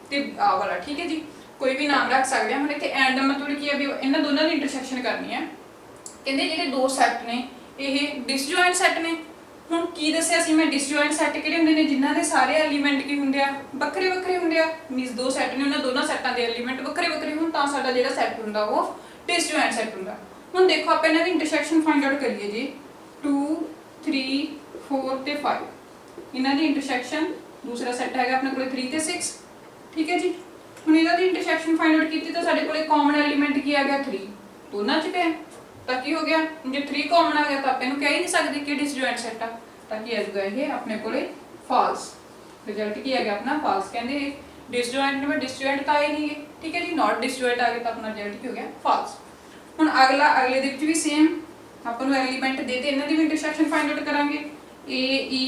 ਤੇ ਆ ਵਾਲਾ, ਠੀਕ ਹੈ ਜੀ, ਕੋਈ ਵੀ ਨਾਮ ਰੱਖ ਸਕਦੇ ਹਾਂ। ਹੁਣ ਇੱਥੇ ਐਂਡ ਦਾ ਮਤਲਬ ਕੀ ਹੈ ਵੀ ਇਹਨਾਂ ਦੋਨਾਂ ਦੀ ਇੰਟਰਸੈਕਸ਼ਨ ਕਰਨੀ ਹੈ। ਕਹਿੰਦੇ ਜਿਹੜੇ ਦੋ ਸੈੱਟ ਨੇ ਇਹ ਡਿਸਜੁਆਇੰਟ ਸੈੱਟ ਨੇ। ਹੁਣ ਕੀ ਦੱਸਿਆ ਸੀ ਮੈਂ, ਡਿਸਜੁਆਇੰਟ ਸੈੱਟ ਕਿਹੜੇ ਹੁੰਦੇ ਨੇ ਜਿਨ੍ਹਾਂ ਦੇ ਸਾਰੇ ਐਲੀਮੈਂਟ ਕੀ ਹੁੰਦੇ ਆ, ਵੱਖਰੇ ਵੱਖਰੇ ਹੁੰਦੇ ਆ। ਮੀਨਸ ਦੋ ਸੈੱਟ ਨੇ ਉਹਨਾਂ ਦੋਨਾਂ ਸੈੱਟਾਂ ਦੇ ਐਲੀਮੈਂਟ ਵੱਖਰੇ ਵੱਖਰੇ ਹੋਣ ਤਾਂ ਸਾਡਾ ਜਿਹੜਾ ਸੈੱਟ ਹੁੰਦਾ ਉਹ ਡਿਸਜੁਆਇੰਟ ਸੈੱਟ ਹੁੰਦਾ। ਹੁਣ ਦੇਖੋ ਆਪਾਂ ਇਹਨਾਂ ਦੀ ਇੰਟਰਸੈਕਸ਼ਨ ਫਾਈਂਡ ਆਊਟ ਕਰੀਏ ਜੀ। 2 3 4 ਤੇ 5 ਇਹਨਾਂ ਦੀ ਇੰਟਰਸੈਕਸ਼ਨ, ਦੂਸਰਾ ਸੈੱਟ ਹੈਗਾ ਆਪਣੇ ਕੋਲੇ 3 ਤੇ 6, ਠੀਕ ਹੈ ਜੀ। ਹੁਣ ਇਹਨਾਂ ਦੀ ਇੰਟਰਸੈਕਸ਼ਨ ਫਾਈਂਡ ਆਊਟ ਕੀਤੀ ਤਾਂ ਸਾਡੇ ਕੋਲੇ ਕਾਮਨ ਐਲੀਮੈਂਟ ਕੀ ਆ ਗਿਆ 3, ਦੋਨਾਂ 'ਚ ਪਿਆ ਤਾਂ ਕੀ ਹੋ ਗਿਆ, ਜੇ 3 ਕਾਮਨ ਆ ਗਿਆ ਤਾਂ ਆਪਾਂ ਇਹਨੂੰ ਕਹਿ ਹੀ ਨਹੀਂ ਸਕਦੇ ਕਿ ਡਿਸਜੁਆਇੰਟ ਸੈੱਟ ਆ, ਤਾਂ ਕੀ ਆਜੂਗਾ ਇਹ ਆਪਣੇ ਕੋਲੇ ਫਾਲਸ। ਰਿਜ਼ਲਟ ਕੀ ਆ ਗਿਆ ਆਪਣਾ ਫਾਲਸ। ਕਹਿੰਦੇ ਡਿਸਜੁਆਇੰਟ ਨੇ ਡਿਸਜੁਆਇੰਟ ਤਾਂ ਆਏ ਨਹੀਂਗੇ, ਠੀਕ ਹੈ ਜੀ, ਨਾਟ ਡਿਸਜੁਆਇੰਟ ਆ ਗਿਆ ਤਾਂ ਆਪਣਾ ਰਿਜ਼ਲਟ ਕੀ ਹੋ ਗਿਆ ਫਾਲਸ। ਹੁਣ ਅਗਲੇ ਦੇ ਵਿੱਚ ਵੀ ਸੇਮ ਆਪਾਂ ਨੂੰ ਐਲੀਮੈਂਟ ਦੇ ਤੇ ਇਹਨਾਂ ਦੀ ਵੀ ਇੰਟਰਸੈਕਸ਼ਨ ਫਾਈਂਡ ਆਊਟ ਕਰਾਂਗੇ। A E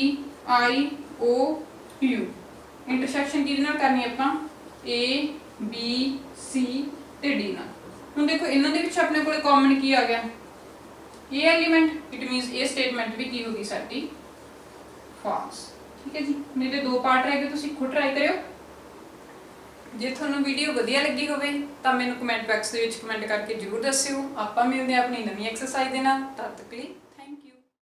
I O U intersection ਕਿਹਦੇ ਨਾਲ ਕਰਨੀ ਆਪਾਂ, A B C ਤੇ D ਨਾਲ। ਹੁਣ ਦੇਖੋ ਇਹਨਾਂ ਦੇ ਵਿੱਚ ਆਪਣੇ ਕੋਲੇ ਕਾਮਨ ਕੀ ਆ ਗਿਆ, ਇਹ ਐਲੀਮੈਂਟ, ਇਟ ਮੀਨਸ ਇਹ ਸਟੇਟਮੈਂਟ ਵੀ ਕੀ ਹੋਗੀ ਸਾਡੀ ਫਾਲਸ, ਠੀਕ ਹੈ ਜੀ। ਮੇਰੇ ਦੋ ਪਾਰਟ ਰਹਿ ਗਏ, ਤੁਸੀਂ ਖੁਦ ਟਰਾਈ ਕਰਿਓ। ਜੇ ਤੁਹਾਨੂੰ ਵੀਡੀਓ ਵਧੀਆ ਲੱਗੀ ਹੋਵੇ ਤਾਂ ਮੈਨੂੰ ਕਮੈਂਟ ਬਾਕਸ ਦੇ ਵਿੱਚ ਕਮੈਂਟ ਕਰਕੇ ਜ਼ਰੂਰ ਦੱਸਿਓ। ਆਪਾਂ ਮਿਲਦੇ ਹਾਂ ਆਪਣੀ ਨਵੀਂ ਐਕਸਰਸਾਈਜ਼ ਦੇ ਨਾਲ, ਤਦ ਤੱਕ ਲਈ